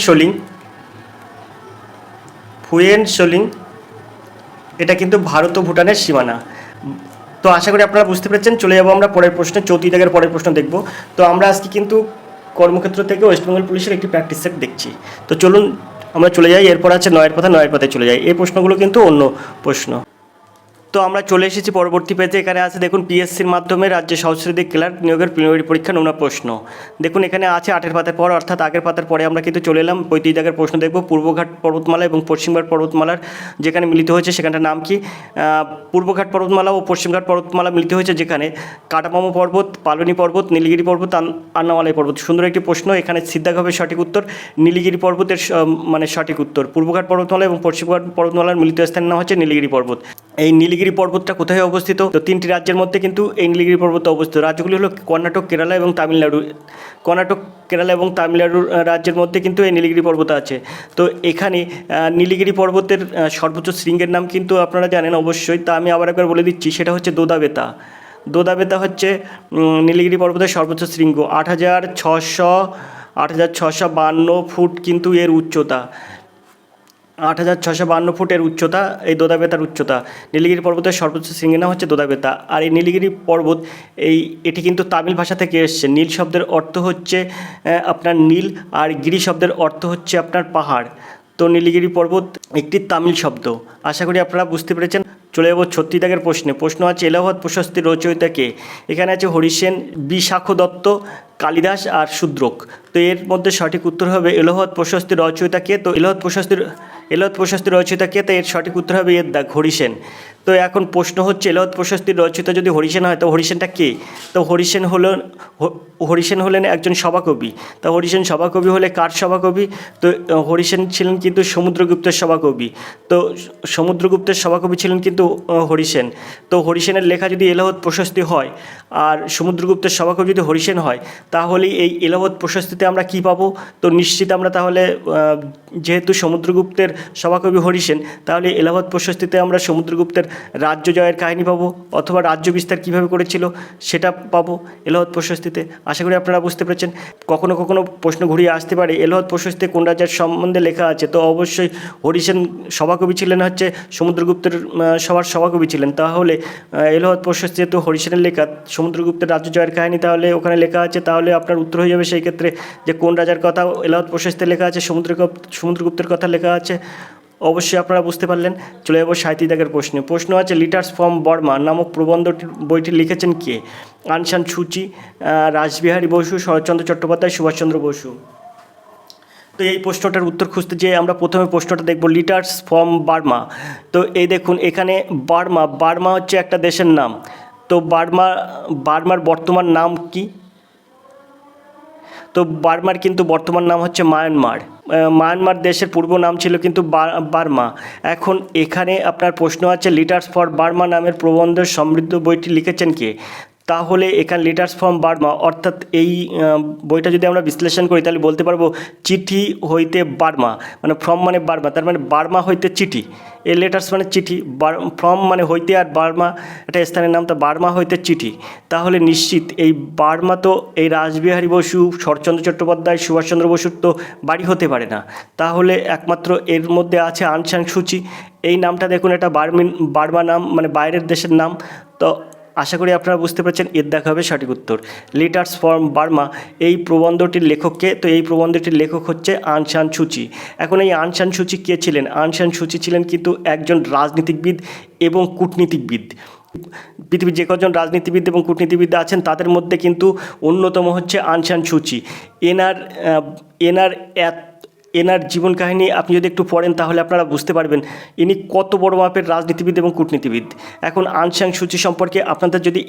সোলিং এটা কিন্তু ভারত ও ভুটানের সীমানা। তো আশা করি আপনারা বুঝতে পেরেছেন। চলে যাবো আমরা পরের প্রশ্নে, 34 দাগের পরের প্রশ্ন দেখব। তো আমরা আজকে কিন্তু কর্মক্ষেত্র থেকে ওয়েস্ট বেঙ্গল পুলিশের একটি প্র্যাকটিস সেট দেখছি। তো চলুন আমরা চলে যাই। এরপর আছে নয়ের পাতায় চলে যাই। এই প্রশ্নগুলো কিন্তু অন্য প্রশ্ন। তো আমরা চলে এসেছি পরবর্তী পেজে। এখানে আছে দেখুন পিএসসির মাধ্যমে রাজ্যে সহস্রাধিক ক্লার্ক নিয়োগের প্রিলিমিনারি পরীক্ষা নমুনা প্রশ্ন। দেখুন এখানে আছে 8 পাতার পর, অর্থাৎ আগের পাতার পরে আমরা কিন্তু চলে এলাম। 35 দাগের প্রশ্ন দেখব। পূর্বঘাট পর্বতমালা এবং পশ্চিমঘাট পর্বতমালার যেখানে মিলিত হয়েছে সেখানটার নাম কি? পূর্বঘাট পর্বতমালা ও পশ্চিমঘাট পর্বতমালা মিলিত হয়েছে যেখানে কাটামামা পর্বত, পালনি পর্বত, নীলগিরি পর্বত, আন্নামালাই পর্বত। সুন্দর একটি প্রশ্ন। এখানে সিদ্ধাক হবে সঠিক উত্তর। নীলগিরি পর্বতের মানে সঠিক উত্তর। পূর্বঘাট পর্বতমালা এবং পশ্চিমঘাট পর্বতমালার মিলিত স্থানের নাম হচ্ছে নীলগিরি পর্বত। এই নীলগিরি পর্বতটা কোথায় অবস্থিত? তো 3টি রাজ্যের মধ্যে কিন্তু এই নীলগিরি পর্বত অবস্থিত। রাজ্যগুলি হলো কর্ণাটক, কেরালা এবং তামিলনাড়ু। কর্ণাটক, কেরালা এবং তামিলনাড়ু রাজ্যের মধ্যে কিন্তু এই নীলগিরি পর্বত আছে। তো এখানে নীলগিরি পর্বতের সর্বোচ্চ শৃঙ্গের নাম কিন্তু আপনারা জানেন অবশ্যই, তা আমি আবার একবার বলে দিচ্ছি, সেটা হচ্ছে দোদাবেতা। দোদাবেতা হচ্ছে নীলগিরি পর্বতের সর্বোচ্চ শৃঙ্গ। 8,652 ফুট কিন্তু এর উচ্চতা। 8,652 ফুটের উচ্চতা এই দোদাবেতার উচ্চতা। নীলগিরি পর্বতের সর্বোচ্চ শৃঙ্গের নাম হচ্ছে দোদাবেতা। আর এই নীলগিরি পর্বত এটি কিন্তু তামিল ভাষা থেকে এসছে। নীল শব্দের অর্থ হচ্ছে আপনার নীল, আর গিরি শব্দের অর্থ হচ্ছে আপনার পাহাড়। তো নীলগিরি পর্বত একটি তামিল শব্দ। আশা করি আপনারা বুঝতে পেরেছেন। চলে যাবো 36 দাগের প্রশ্নে। প্রশ্ন আছে এলাহাবাদ প্রশস্তির রচয়িতা কে? এখানে আছে হরিসেন, বিশাখ দত্ত, কালিদাস আর শূদ্রক। তো এর মধ্যে সঠিক উত্তর হবে এলাহাবাদ প্রশস্তির রচয়িতা কে? তো এলাহাবাদ প্রশস্তির রচয়িতা কে? তো এর সঠিক উত্তর হবে এর দাগ হরিসেন। তো এখন প্রশ্ন হচ্ছে এলাহাবাদ প্রশস্তির রচয়িতা যদি হরিসেন হয় তো হরিসেনটা কে? তো হরিসেন হলেন একজন সভাকবি। তা হরিসেন সভাকবি হলে কার সভাকবি? তো হরিসেন ছিলেন কিন্তু সমুদ্রগুপ্তের সভাকবি। তো সমুদ্রগুপ্তের সভাকবি ছিলেন কিন্তু হরিসেন। তো হরিসেনের লেখা যদি এলাহাবাদ প্রশস্তি হয় আর সমুদ্রগুপ্তের সভাকবি যদি হরিসেন হয়, তাহলে এই এলাহাবাদ প্রশস্তিতে আমরা কি পাবো? তো নিশ্চিত আমরা তাহলে যেহেতু সমুদ্রগুপ্তের সভাকবি হরিসেন, তাহলে এলাহাবাদ প্রশস্তিতে আমরা সমুদ্রগুপ্তের রাজ্য জয়ের কাহিনী পাবো, অথবা রাজ্য বিস্তার কীভাবে করেছিল সেটা পাবো এলাহাবাদ প্রশস্তিতে। আশা করি আপনারা বুঝতে পেরেছেন। কখনো কখনো প্রশ্ন ঘুরিয়ে আসতে পারে এলাহাবাদ প্রশস্তিতে কোন রাজার সম্বন্ধে লেখা আছে। তো অবশ্যই হরিসেন সভাকবি ছিলেন হচ্ছে সমুদ্রগুপ্তের সবার সভাকবি ছিলেন। তাহলে এলাহাবাদ প্রশস্তি যেহেতু হরিসেনের লেখা, সমুদ্রগুপ্তের রাজ্য জয়ের কাহিনী তাহলে ওখানে লেখা আছে, তাহলে আপনার উত্তর হয়ে যাবে সেই ক্ষেত্রে যে কোন রাজার কথা এলাহাবাদ প্রশস্তিতে লেখা আছে, সমুদ্রগুপ্তের কথা লেখা আছে। অবশ্যই আপনারা বুঝতে পারলেন। চলে যাবো 37 দাগের প্রশ্নে। প্রশ্ন আছে লিটার্স ফ্রম বর্মা নামক বইটি লিখেছেন কে? আং সান সুচি, রাসবিহারী বসু, শরৎচন্দ্র চট্টোপাধ্যায়, সুভাষচন্দ্র বসু। তো এই প্রশ্নটার উত্তর খুঁজতে যেয়ে আমরা প্রথমে প্রশ্নটা দেখব লিটার্স ফ্রম বার্মা। তো এই দেখুন এখানে বার্মা হচ্ছে একটা দেশের নাম। তো বার্মার বর্তমান নাম কি? তো বার্মার কিন্তু বর্তমান নাম হচ্ছে মায়ানমার দেশের পূর্ব নাম ছিল কিন্তু বার্মা। এখন এখানে আপনার প্রশ্ন আছে লিটার্স ফর বার্মা নামের প্রবন্ধ সমৃদ্ধ বইটি লিখেছেন কে? তাহলে এখানে লেটার্স ফ্রম বার্মা, অর্থাৎ এই বইটা যদি আমরা বিশ্লেষণ করি তাহলে বলতে পারবো চিঠি হইতে বার্মা, মানে ফ্রম মানে বার্মা, তার মানে বার্মা হইতে চিঠি। এই লেটার্স মানে চিঠি, ফ্রম মানে হইতে, আর বার্মা একটা স্থানের নাম, তো বার্মা হইতে চিঠি। তাহলে নিশ্চিত এই বার্মা তো এই রাসবিহারী বসু, শরৎচন্দ্র চট্টোপাধ্যায়, সুভাষচন্দ্র বসুর তো বাড়ি হতে পারে না। তাহলে একমাত্র এর মধ্যে আছে আং সান সুচি। এই নামটা দেখুন এটা বার্মা নাম, মানে বাইরের দেশের নাম। তো আশা করি আপনারা বুঝতে পারছেন, এর দেখা হবে সঠিক উত্তর। লেটার্স ফ্রম বার্মা এই প্রবন্ধটির লেখককে, তো এই প্রবন্ধটির লেখক হচ্ছে আং সান সুচি। এখন এই আং সান সুচি কে ছিলেন? আং সান সুচি ছিলেন কিন্তু একজন রাজনীতিবিদ এবং কূটনীতিবিদ। পৃথিবীর যে কজন রাজনীতিবিদ এবং কূটনীতিবিদ আছেন তাদের মধ্যে কিন্তু অন্যতম হচ্ছে আং সান সুচি। এনার এনার এনার জীবন কাহিনী আপনি যদি একটু পড়েন তাহলে আপনারা বুঝতে পারবেন ইনি কত বড় মাপের রাজনীতিবিদ এবং কূটনীতিবিদ। এখন আং সান সুচি সম্পর্কে আপনাদের যদি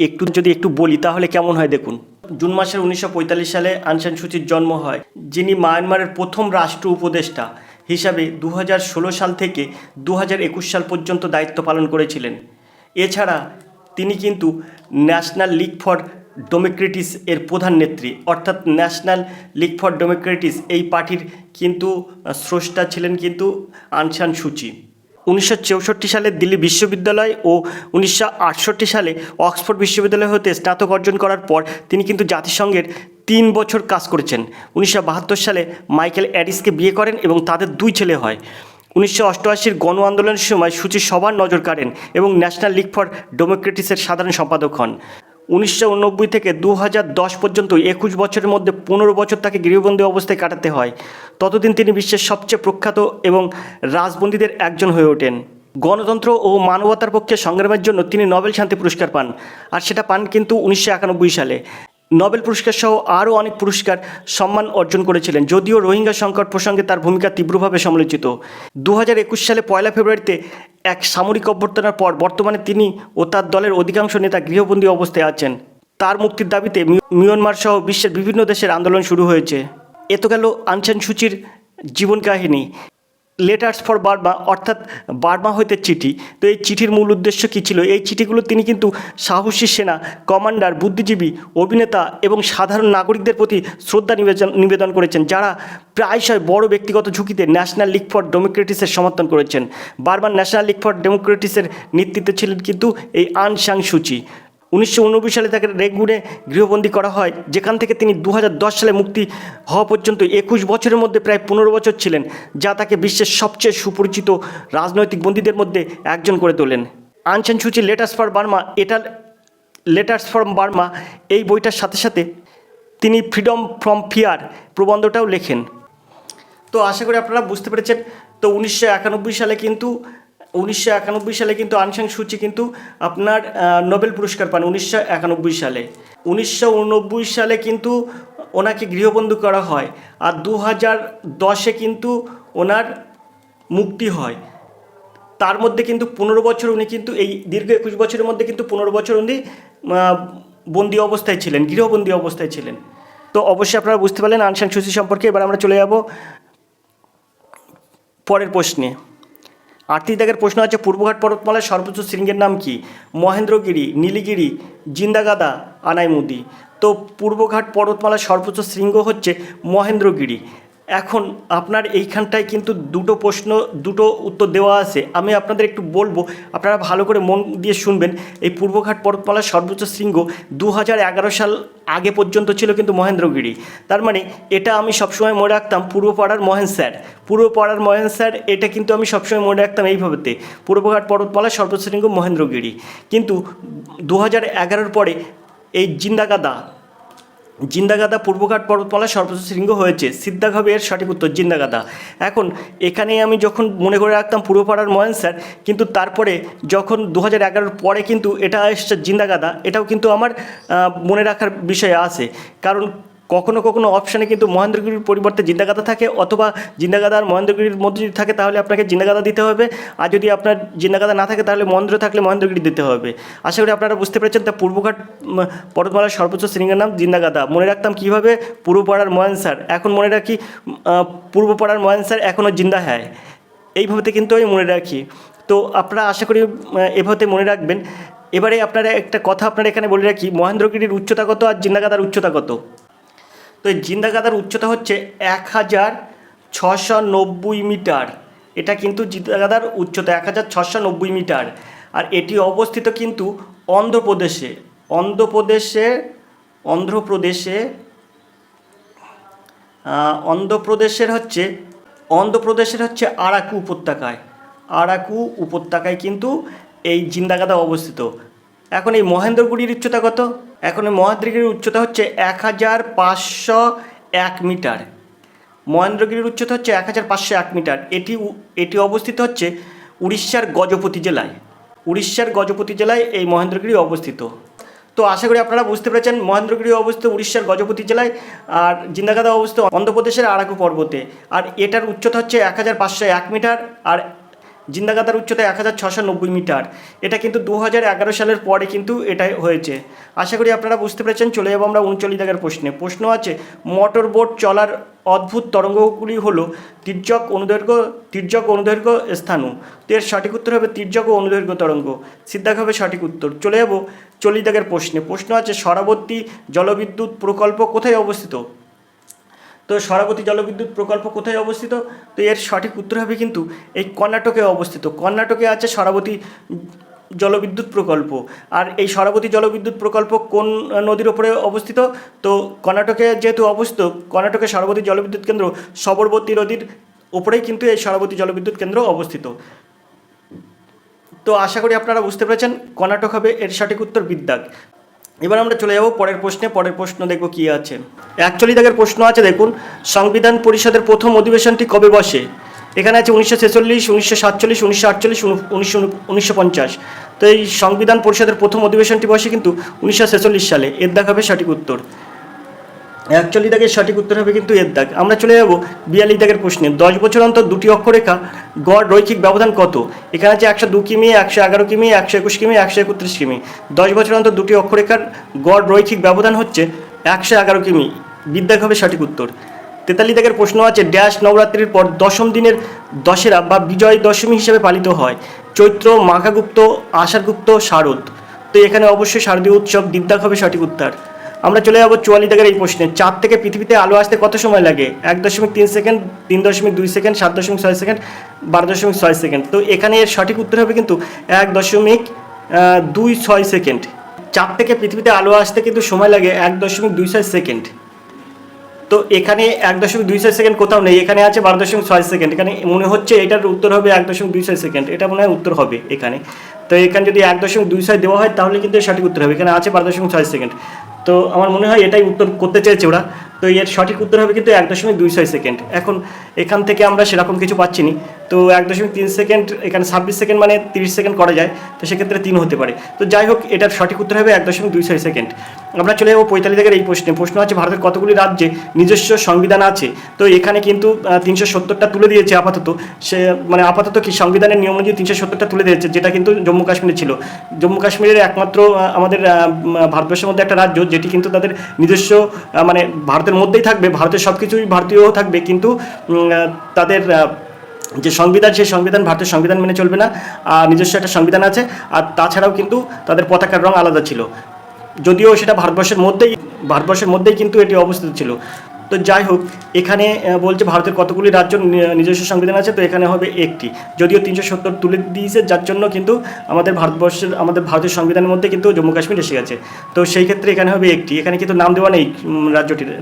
একটু বলি তাহলে কেমন হয় দেখুন। জুন মাসের 1945 সালে আং সান সুচির জন্ম হয়, যিনি মায়ানমারের প্রথম রাষ্ট্র উপদেষ্টা হিসাবে 2016 সাল থেকে 2021 সাল পর্যন্ত দায়িত্ব পালন করেছিলেন। এছাড়া তিনি কিন্তু ন্যাশনাল লিগ ফর ডেমোক্রেটিস এর প্রধান নেত্রী, অর্থাৎ ন্যাশনাল লিগ ফর ডেমোক্রেটিস এই পার্টির কিন্তু স্রষ্টা ছিলেন কিন্তু আং সান সুচি। 1964 সালে দিল্লি বিশ্ববিদ্যালয় ও 1968 সালে অক্সফোর্ড বিশ্ববিদ্যালয় হতে স্নাতক অর্জন করার পর তিনি কিন্তু জাতিসংঘের 3 বছর কাজ করেছেন। 1972 সালে মাইকেল অ্যাডিসকে বিয়ে করেন এবং তাদের 2 ছেলে হয়। 1988 গণ আন্দোলনের সময় সুচি সবার নজর কাড়েন এবং ন্যাশনাল লিগ ফর ডেমোক্রেটিসের সাধারণ সম্পাদক হন। 1989 থেকে 2010 পর্যন্ত 21 বছরের মধ্যে 15 বছর তাকে গৃহবন্দী অবস্থায় কাটাতে হয়। ততদিন তিনি বিশ্বের সবচেয়ে প্রখ্যাত এবং রাজবন্দীদের একজন হয়ে ওঠেন। গণতন্ত্র ও মানবতার পক্ষে সংগ্রামের জন্য তিনি নোবেল শান্তি পুরস্কার পান, আর সেটা পান কিন্তু 1991 সালে। নোবেল পুরস্কার সহ আরও অনেক পুরস্কার সম্মান অর্জন করেছিলেন, যদিও রোহিঙ্গা সংকট প্রসঙ্গে তার ভূমিকা তীব্রভাবে সমালোচিত। 2021 সালে 1 ফেব্রুয়ারিতে এক সামরিক অভ্যর্থনার পর বর্তমানে তিনি ও তার দলের অধিকাংশ নেতা গৃহবন্দী অবস্থায় আছেন। তার মুক্তির দাবিতে মিয়ানমার সহ বিশ্বের বিভিন্ন দেশের আন্দোলন শুরু হয়েছে। এ তো গেল আং সান সুচির জীবন কাহিনী। লেটার্স ফর বার্মা অর্থাৎ বার্মা হইতে চিঠি। তো এই চিঠির মূল উদ্দেশ্য কী ছিল? এই চিঠিগুলো তিনি কিন্তু সাহসী সেনা কমান্ডার, বুদ্ধিজীবী, অভিনেতা এবং সাধারণ নাগরিকদের প্রতি শ্রদ্ধা নিবেদন করেছেন, যারা প্রায়শই বড় ব্যক্তিগত ঝুঁকিতে ন্যাশনাল লিগ ফর ডেমোক্রেটিসের সমর্থন করেছেন। বার্মার ন্যাশনাল লিগ ফর ডেমোক্রেটিসের নেতৃত্বে ছিলেন কিন্তু এই আং সান সুচি। 1989 সালে তাকে রেঙ্গুনে গৃহবন্দী করা হয়, যেখান থেকে তিনি 2010 সালে মুক্তি হওয়া পর্যন্ত 21 বছরের মধ্যে প্রায় 15 বছর ছিলেন, যা তাকে বিশ্বের সবচেয়ে সুপরিচিত রাজনৈতিক বন্দীদের মধ্যে একজন করে তোলেন। আং সান সুচি লেটার্স ফ্রম বার্মা এই বইটার সাথে সাথে তিনি ফ্রিডম ফ্রম ফিয়ার প্রবন্ধটাও লেখেন। তো আশা করি আপনারা বুঝতে পেরেছেন। তো 1991 সালে কিন্তু আং সান সুচি কিন্তু আপনার নোবেল পুরস্কার পান 1991 সালে। 1989 সালে কিন্তু ওনাকে গৃহবন্দী করা হয়, আর 2010 কিন্তু ওনার মুক্তি হয়। তার মধ্যে কিন্তু 15 বছর উনি কিন্তু এই দীর্ঘ 21 বছরের মধ্যে কিন্তু 15 বছর উনি বন্দি অবস্থায় ছিলেন, গৃহবন্দী অবস্থায় ছিলেন। তো অবশ্যই আপনারা বুঝতে পারলেন আং সান সুচি সম্পর্কে। এবার আমরা চলে যাব পরের প্রশ্নে। 38 দাগের প্রশ্ন আছে, পূর্বঘাট পর্বতমালার সর্বোচ্চ শৃঙ্গের নাম কি? মহেন্দ্রগিরি, নীলগিরি, জিন্দাগাদা, আনাইমুদি। তো পূর্বঘাট পর্বতমালার সর্বোচ্চ শৃঙ্গ হচ্ছে মহেন্দ্রগিরি। এখন আপনার এইখানটায় কিন্তু দুটো উত্তর দেওয়া আছে। আমি আপনাদের একটু বলবো, আপনারা ভালো করে মন দিয়ে শুনবেন। এই পূর্বঘাট পর্বতমালার সর্বোচ্চ শৃঙ্গ 2011 সাল আগে পর্যন্ত ছিল কিন্তু মহেন্দ্রগিরি। তার মানে এটা আমি সবসময় মনে রাখতাম পূর্বপাড়ার মহেন স্যার, এটা কিন্তু আমি সবসময় মনে রাখতাম এইভাবেতে, পূর্বঘাট পর্বতমালার সর্বোচ্চ শৃঙ্গ মহেন্দ্রগিরি। কিন্তু 2011 পরে এই জিন্দাগাদা পূর্বঘাট পর্বতমালার সর্বোচ্চ শৃঙ্গ হয়েছে। সিদ্ধাক হবে এর সঠিক উত্তর, জিন্দাগাদা। এখন এখানে আমি যখন মনে করে রাখতাম পূর্বপাড়ার মহেন স্যার, কিন্তু তারপরে যখন 2011 পরে কিন্তু এটা এসছে জিন্দাগাদা, এটাও কিন্তু আমার মনে রাখার বিষয় আছে। কারণ কখনো কখনো অপশানে কিন্তু মহেন্দ্রগিরির পরিবর্তে জিন্দাগাদা থাকে, অথবা জিন্দাগাদা আর মহেন্দ্রগিরির মধ্যে যদি থাকে তাহলে আপনাকে জিন্দাগাদা দিতে হবে, আর যদি আপনার জিন্দাগাদা না থাকে তাহলে মহেন্দ্রগিরি দিতে হবে। আশা করি আপনারা বুঝতে পেরেছেন। তা পূর্বঘাট পর্বতমালার সর্বোচ্চ শৃঙ্গের নাম জিন্দাগাদা। মনে রাখতাম কীভাবে? পূর্বপাড়ার মহেন স্যার, এখন মনে রাখি পূর্বপাড়ার মহেন স্যার এখনও জিন্দা হ্যায়, এইভাবে কিন্তু আমি মনে রাখি। তো আপনারা আশা করি এভাবে মনে রাখবেন। এবারে আপনারা একটা কথা আপনারা এখানে বলে রাখি, মহেন্দ্রগিরির উচ্চতা কত আর জিন্দাগাদার উচ্চতা কত? তো এই জিন্দাগাদার উচ্চতা হচ্ছে 1690 মিটার। এটা কিন্তু জিন্দাগাদার উচ্চতা 1690 মিটার। আর এটি অবস্থিত কিন্তু অন্ধ্রপ্রদেশের হচ্ছে আরাকু উপত্যকায় কিন্তু এই জিন্দাগাদা অবস্থিত। এখন এই মহেন্দ্রগিরির উচ্চতা কত? এখন এই মহেন্দ্রগিরির উচ্চতা হচ্ছে 1501 মিটার। মহেন্দ্রগিরির উচ্চতা হচ্ছে 1501 মিটার। এটি অবস্থিত হচ্ছে উড়িষ্যার গজপতি জেলায়। উড়িষ্যার গজপতি জেলায় এই মহেন্দ্রগিরি অবস্থিত। তো আশা করি আপনারা বুঝতে পেরেছেন, মহেন্দ্রগিরি অবস্থিত উড়িষ্যার গজপতি জেলায়, আর জিন্দাগাদা অবস্থিত অন্ধ্রপ্রদেশের আরাকু পর্বতে। আর এটার উচ্চতা হচ্ছে 1501 মিটার, আর জিন্দাগাদার উচ্চতা 1690 মিটার। এটা কিন্তু 2011 সালের পরে কিন্তু এটাই হয়েছে। আশা করি আপনারা বুঝতে পেরেছেন। চলে যাবো আমরা 39 দাগের প্রশ্নে। প্রশ্ন আছে, মোটর বোট চলার অদ্ভুত তরঙ্গগুলি হলো তির্যক, অনুদৈর্ঘ্য, স্থানু। তো এর সঠিক উত্তর হবে তির্যক ও অনুদৈর্ঘ্য তরঙ্গ। সিদ্ধাক হবে সঠিক উত্তর। চলে যাবো 40 দাগের প্রশ্নে। প্রশ্ন আছে, সরাবর্তী জলবিদ্যুৎ প্রকল্প কোথায় অবস্থিত? তো সরাবর্তী জলবিদ্যুৎ প্রকল্প কোথায় অবস্থিত? তো এর সঠিক উত্তর হবে কিন্তু এই কর্ণাটকে অবস্থিত। কর্ণাটকে আছে সরাবর্তী জলবিদ্যুৎ প্রকল্প। আর এই সরাবর্তী জলবিদ্যুৎ প্রকল্প কোন নদীর ওপরে অবস্থিত? তো কর্ণাটকে যেহেতু অবস্থিত, কর্ণাটকে সরাবর্তী জলবিদ্যুৎ কেন্দ্র সবরবতী নদীর ওপরেই কিন্তু এই সরাবর্তী জলবিদ্যুৎ কেন্দ্র অবস্থিত। তো আশা করি আপনারা বুঝতে পেরেছেন, কর্ণাটক হবে এর সঠিক উত্তর বিদ্যাগ। এবার আমরা চলে যাব পরের প্রশ্নে। পরের প্রশ্ন দেখব কি আছে। 41 দাগের প্রশ্ন আছে, দেখুন, সংবিধান পরিষদের প্রথম অধিবেশনটি কবে বসে? এখানে আছে 1946, 1947, 1948, 1950। তো এই সংবিধান পরিষদের প্রথম অধিবেশনটি বসে কিন্তু 1946 সালে। এর দাগ হবে সঠিক উত্তর। 41 দাগের সঠিক উত্তর হবে কিন্তু এর দাগ। আমরা চলে যাব 42 দাগের প্রশ্নে। 10 বছর অন্তর দুটি অক্ষরেখা গড় রৈখিক ব্যবধান কত? এখানে আছে 102 কিমি, 111 কিমি, 121 কিমি, 131 কিমি। 10 বছর অন্তর দুটি অক্ষরেখার গড় রৈখিক ব্যবধান হচ্ছে 111 কিমি। বিদ্যাগ হবে সঠিক উত্তর। 43 দাগের প্রশ্ন আছে, ড্যাশ নবরাত্রির পর দশম দিনের দশেরা বা বিজয় দশমী হিসেবে পালিত হয়? চৈত্র, মাঘাগুপ্ত, আষাঢ়গুপ্ত, শারদ। তো এখানে অবশ্যই শারদীয় উৎসব। বিদ্যাগ হবে সঠিক উত্তর। আমরা চলে যাবো 44 দাগের এই প্রশ্নে। চাঁদ থেকে পৃথিবীতে আলো আসতে কত সময় লাগে? 1.3 সেকেন্ড, 3.2 সেকেন্ড, 7.6 সেকেন্ড, 12.6 সেকেন্ড। তো এখানে এর সঠিক উত্তর হবে কিন্তু 1.26 সেকেন্ড। চাঁদ থেকে পৃথিবীতে আলো আসতে কিন্তু সময় লাগে 1.26 সেকেন্ড। তো এখানে 1.26 সেকেন্ড কোথাও নেই, এখানে আছে 12.6 সেকেন্ড। এখানে মনে হচ্ছে এটার উত্তর হবে 1.26 সেকেন্ড, এটা মনে হয় উত্তর হবে এখানে। তো এখানে যদি 1.26 দেওয়া হয় তাহলে কিন্তু সঠিক উত্তর হবে। এখানে আছে 12.6 সেকেন্ড। তো আমার মনে হয় এটাই উত্তর করতে চেয়েছে ওরা। তো এর সঠিক উত্তর হবে কিন্তু 1.26 সেকেন্ড। এখন এখান থেকে আমরা সেরকম কিছু পাচ্ছি না। তো 1.3 সেকেন্ড, এখানে 26 সেকেন্ড মানে 30 সেকেন্ড করা যায়, তো সেক্ষেত্রে 3 হতে পারে। তো যাই হোক, এটার সঠিক উত্তর হবে 1.26 সেকেন্ড। আমরা চলে যাবো 45 দাগের এই প্রশ্নে। প্রশ্ন আছে, ভারতের কতগুলি রাজ্যে নিজস্ব সংবিধান আছে? তো এখানে কিন্তু 370টা তুলে দিয়েছে আপাতত। সে মানে আপাতত কি সংবিধানের নিয়ম অনুযায়ী 370টা তুলে দিয়েছে, যেটা কিন্তু জম্মু কাশ্মীরে ছিল। জম্মু কাশ্মীরের একমাত্র আমাদের ভারতবর্ষের মধ্যে একটা রাজ্য যেটি কিন্তু তাদের নিজস্ব মানে ভারতের মধ্যেই থাকবে, ভারতের সব কিছুই ভারতীয় থাকবে, কিন্তু তাদের যে সংবিধান, সেই সংবিধান ভারতের সংবিধান মেনে চলবে না। আর নিজস্ব একটা সংবিধান আছে। আর তাছাড়াও কিন্তু তাদের পতাকার রং আলাদা ছিল, যদিও সেটা ভারতবর্ষের মধ্যেই কিন্তু এটি অবস্থিত ছিল। তো যাই হোক, এখানে বলছে ভারতের কতগুলি রাজ্য নিজস্ব সংবিধান আছে? তো এখানে হবে একটি, যদিও 370 তুলে দিয়েছে, যার জন্য কিন্তু আমাদের ভারতের সংবিধানের মধ্যে কিন্তু জম্মু কাশ্মীর এসে গেছে। তো সেই ক্ষেত্রে এখানে হবে একটি। এখানে কিন্তু নাম দেওয়া নেই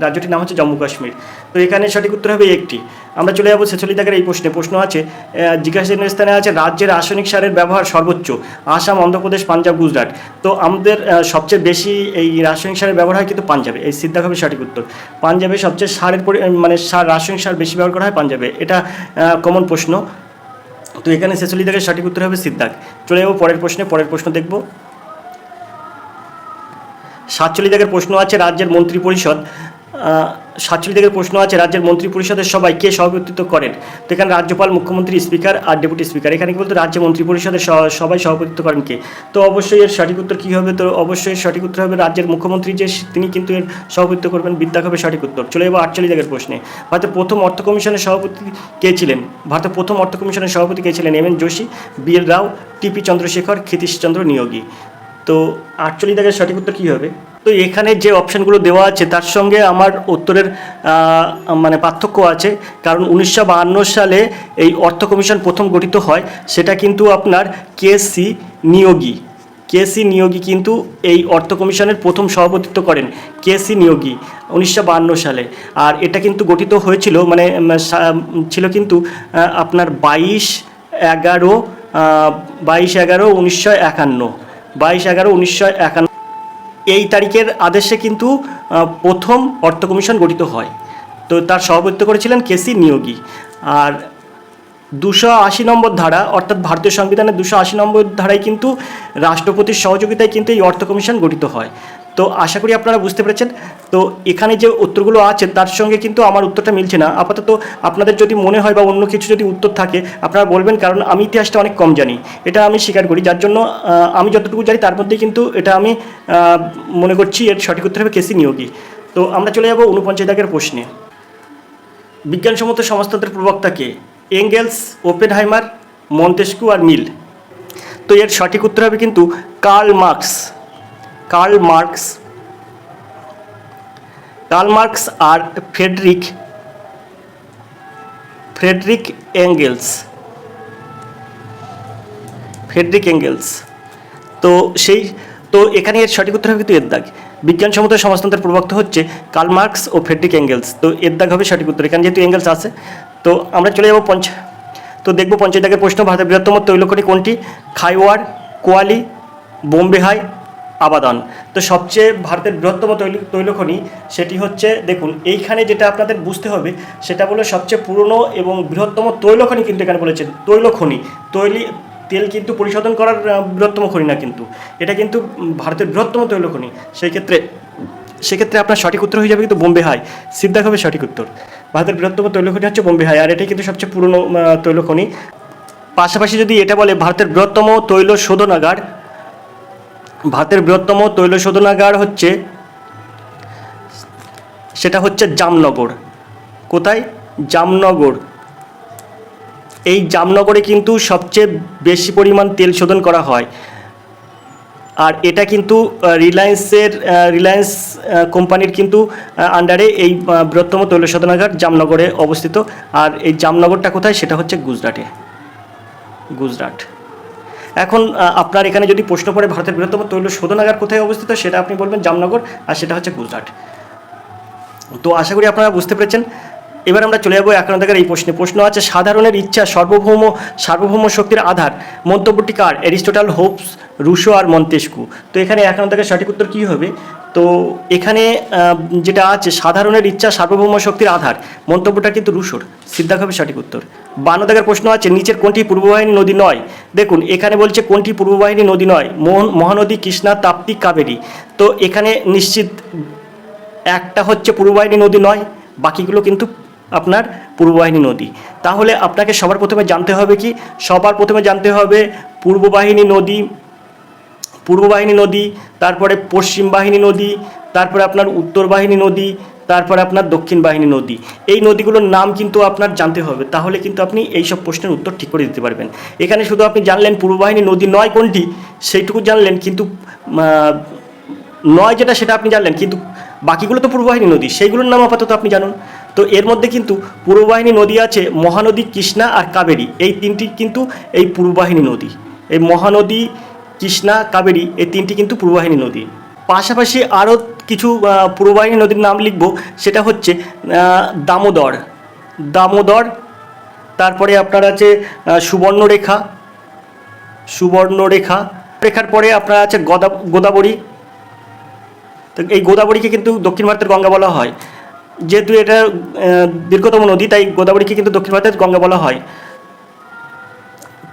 রাজ্যটির নাম হচ্ছে জম্মু কাশ্মীর। তো এখানে সঠিক উত্তর হবে একটি। আমরা চলে যাবো 46 দাগের এই প্রশ্নে। প্রশ্ন আছে, জিজ্ঞাসা স্থানে আছে, রাজ্যের রাসায়নিক সারের ব্যবহার সর্বোচ্চ? আসাম, অন্ধ্রপ্রদেশ, পাঞ্জাব, গুজরাট। তো আমাদের সবচেয়ে বেশি এই রাসায়নিক সারের ব্যবহার হয় কিন্তু পাঞ্জাবে। এই সিদ্ধাক হবে সঠিক উত্তর। পাঞ্জাবে সবচেয়ে রাসায়নিক সার বেশি ব্যবহার করা হয় পাঞ্জাবে, এটা কমন প্রশ্ন। তো এখানে 46 দাগের সঠিক উত্তর হবে সিদ্ধাক। চলে যাবো পরের প্রশ্নে। পরের প্রশ্ন দেখব 47 দাগের প্রশ্ন আছে, রাজ্যের মন্ত্রী পরিষদ 47 দাগের প্রশ্ন আছে, রাজ্যের মন্ত্রী পরিষদের সবাই কে সভাপতিত্ব করেন? তো এখানে রাজ্যপাল, মুখ্যমন্ত্রী, স্পিকার আর ডেপুটি স্পিকার। এখানে কি বলতো, রাজ্য মন্ত্রী পরিষদের সবাই সভাপতিত্ব করেন কে? তো অবশ্যই এর সঠিক উত্তর কী হবে? তো অবশ্যই সঠিক উত্তর হবে রাজ্যের মুখ্যমন্ত্রী, যে তিনি কিন্তু এর সভাপতিত্ব করবেন। বিদ্যাক হবে সঠিক উত্তর। চলে যাবো 48 দাগের প্রশ্নে। ভারতের প্রথম অর্থ কমিশনের সভাপতি কে ছিলেন? ভারতের প্রথম অর্থ কমিশনের সভাপতি কে ছিলেন? M N Joshi, B L Rao, T P Chandrasekhar, ক্ষিতীশচন্দ্র Niyogi. তো 48 দাগের সঠিক উত্তর কী হবে? তো এখানে যে অপশানগুলো দেওয়া আছে তার সঙ্গে আমার উত্তরের মানে পার্থক্য আছে, কারণ 1952 সালে এই অর্থ কমিশন প্রথম গঠিত হয়। সেটা কিন্তু আপনার কেসি নিয়োগী কিন্তু এই অর্থ কমিশনের প্রথম সভাপতিত্ব করেন, কেসি নিয়োগী 1952 সালে। আর এটা কিন্তু গঠিত হয়েছিল মানে ছিল কিন্তু আপনার 22/11/1951। 22/11/1951 এই তারিখের আদেশে কিন্তু প্রথম অর্থ কমিশন গঠিত হয়। তো তার সভাপতিত্ব করেছিলেন কেসি নিয়োগী। আর 280 নম্বর ধারা, অর্থাৎ ভারতীয় সংবিধানের 280 নম্বর ধারায় কিন্তু রাষ্ট্রপতির সহযোগিতায় কিন্তু এই অর্থ কমিশন গঠিত হয়। তো আশা করি আপনারা বুঝতে পেরেছেন। তো এখানে যে উত্তরগুলো আছে তার সঙ্গে কিন্তু আমার উত্তরটা মিলছে না। আপাতত আপনাদের যদি মনে হয় বা অন্য কিছু যদি উত্তর থাকে আপনারা বলবেন, কারণ আমি ইতিহাসটা অনেক কম জানি, এটা আমি স্বীকার করি। যার জন্য আমি যতটুকু জানি তার মধ্যে কিন্তু এটা আমি মনে করছি এর সঠিক উত্তর হবে কেসি নিয়োগী। তো আমরা চলে যাব 49 দাগের প্রশ্নে। বিজ্ঞানসম্মত সমাজতন্ত্রের প্রবক্তা কে? এঙ্গেলস, ওপেনহাইমার, মন্তেস্কু আর মিল। তো এর সঠিক উত্তর হবে কিন্তু কার্ল মার্কস। কার্ল মার্কস আর ফ্রেডরিক এঙ্গেলস। তো এখানে এর সঠিক উত্তর হবে কিন্তু এর দাগ। বিজ্ঞানসম্মত সমাজতন্ত্রের প্রবক্তা হচ্ছে কার্ল মার্কস ও ফ্রেডরিক এঙ্গেলস। তো এর দাগ হবে সঠিক উত্তর, এখানে যেহেতু এঙ্গেলস আছে। তো আমরা চলে যাব দেখব 50 দাগের প্রশ্ন। ভারতের বৃহত্তম তৈলখনি কোনটি? খাইওয়ার, কোয়ালি, বোম্বে হাই, আবাদান। তো সবচেয়ে ভারতের বৃহত্তম তৈলখনি সেটি হচ্ছে, দেখুন এইখানে যেটা আপনাদের বুঝতে হবে সেটা হলো সবচেয়ে পুরনো এবং বৃহত্তম তৈলখনি, কিন্তু এখানে বলেছে তৈলখনি, তেল কিন্তু পরিশোধন করার বৃহত্তম খনি না, কিন্তু এটা কিন্তু ভারতের বৃহত্তম তৈলখনি। সেক্ষেত্রে আপনার সঠিক উত্তর হয়ে যাবে কিন্তু বোম্বে হাই। সিদ্ধার্থ হবে সঠিক উত্তর। ভারতের বৃহত্তম তৈলখনি হচ্ছে বোম্বে হাই, আর এটাই কিন্তু সবচেয়ে পুরনো তৈলখনি। পাশাপাশি যদি এটা বলে ভারতের বৃহত্তম তৈল শোধনাগার হচ্ছে, সেটা হচ্ছে জামনগর। কোথায়? জামনগর। এই জামনগরে কিন্তু সবচেয়ে বেশি পরিমাণ তেল শোধন করা হয়। আর এটা কিন্তু রিলায়েন্স কোম্পানির কিন্তু আন্ডারে এই বৃহত্তম তৈল শোধনাগার জামনগরে অবস্থিত। আর এই জামনগরটা কোথায়? সেটা হচ্ছে গুজরাট। এখন আপনার এখানে যদি প্রশ্ন পড়ে ভারতের বৃহত্তম তৈল শোধনাগার কোথায় অবস্থিত, সেটা আপনি বলবেন জামনগর, আর সেটা হচ্ছে গুজরাট। তো আশা করি আপনারা বুঝতে পেরেছেন। এবার আমরা চলে যাবো 51 দাগের এই প্রশ্ন আছে, সাধারণের ইচ্ছা সার্বভৌম শক্তির আধার। মন্তব্যটি কার? অ্যারিস্টটল, হোবস, রুশো আর মন্তেস্কু। তো এখানে 51 দাগের সঠিক উত্তর কী হবে? তো এখানে যেটা আছে সাধারণের ইচ্ছা সার্বভৌম শক্তির আধার, মন্তব্যটা কিন্তু রুশোর। সিদ্ধার্থ হবে সঠিক উত্তর। 52 দাগের প্রশ্ন আছে, নিচের কোনটি পূর্ববাহিনী নদী নয়? দেখুন এখানে বলছে কোনটি পূর্ববাহিনী নদী নয়? মহানদী, কৃষ্ণা, তাপ্তি, কাবেরী। তো এখানে নিশ্চিত একটা হচ্ছে পূর্ববাহিনী নদী নয়, বাকিগুলো কিন্তু আপনার পূর্ববাহিনী নদী। তাহলে আপনাকে সবার প্রথমে জানতে হবে পূর্ববাহিনী নদী, তারপরে পশ্চিম বাহিনী নদী, তারপরে আপনার উত্তর বাহিনী নদী, তারপরে আপনার দক্ষিণ বাহিনী নদী। এই নদীগুলোর নাম কিন্তু আপনার জানতে হবে, তাহলে কিন্তু আপনি এই সব প্রশ্নের উত্তর ঠিক করে দিতে পারবেন। এখানে শুধু আপনি জানলেন পূর্ববাহিনী নদী নয় কোনটি, সেইটুকু জানলেন, কিন্তু নয় যেটা সেটা আপনি জানলেন, কিন্তু বাকিগুলো তো পূর্ববাহিনী নদী, সেইগুলোর নাম আপাতত আপনি জানুন। তো এর মধ্যে কিন্তু পূর্ববাহিনী নদী আছে মহানদী, কৃষ্ণা আর কাবেরী। এই তিনটি কিন্তু এই পূর্ববাহিনী নদী। এই মহানদী, কৃষ্ণা, কাবেরী এই তিনটি কিন্তু পূর্ববাহিনী নদী। পাশাপাশি আরও কিছু পূর্ববাহিনী নদীর নাম লিখব, সেটা হচ্ছে দামোদর, তারপরে আপনার আছে সুবর্ণরেখার পরে আপনার আছে গোদাবরী। তো এই গোদাবরীকে কিন্তু দক্ষিণ ভারতের গঙ্গা বলা হয়, যেহেতু এটা দীর্ঘতম নদী, তাই গোদাবরীকে কিন্তু দক্ষিণ ভারতের গঙ্গা বলা হয়।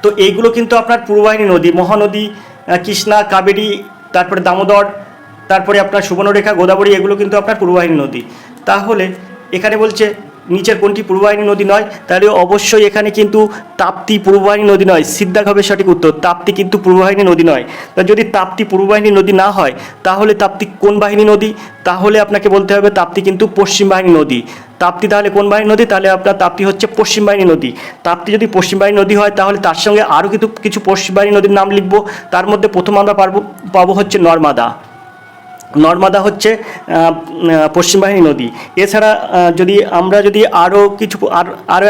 তো এইগুলো কিন্তু আপনার পূর্ববাহিনী নদী, মহানদী, কৃষ্ণা, কাবেরী, তারপরে দামোদর, তারপরে আপনার সুবর্ণরেখা, গোদাবরী, এগুলো কিন্তু আপনার পূর্ববাহিনী নদী। তাহলে এখানে বলছে নিচের কোনটি পূর্ববাহিনী নদী নয়, তাহলে অবশ্যই এখানে কিন্তু তাপ্তি পূর্ববাহিনী নদী নয়। সিদ্ধার্থ হবে সঠিক উত্তর। তাপ্তি কিন্তু পূর্ববাহিনী নদী নয়। তা যদি তাপ্তি পূর্ববাহিনী নদী না হয় তাহলে তাপ্তি কোন বাহিনী নদী? তাহলে আপনাকে বলতে হবে তাপ্তি কিন্তু পশ্চিম বাহিনী নদী। তাপ্তি তাহলে কোন বাহিনী নদী? তাহলে আপনার তাপ্তি হচ্ছে পশ্চিম বাহিনী নদী। তাপ্তি যদি পশ্চিম বাহিনী নদী হয় তাহলে তার সঙ্গে আরও কিছু পশ্চিম বাহিনী নদীর নাম লিখব। তার মধ্যে প্রথম আমরা পাবো হচ্ছে নর্মদা হচ্ছে পশ্চিম বাহিনী নদী। এছাড়া যদি আরও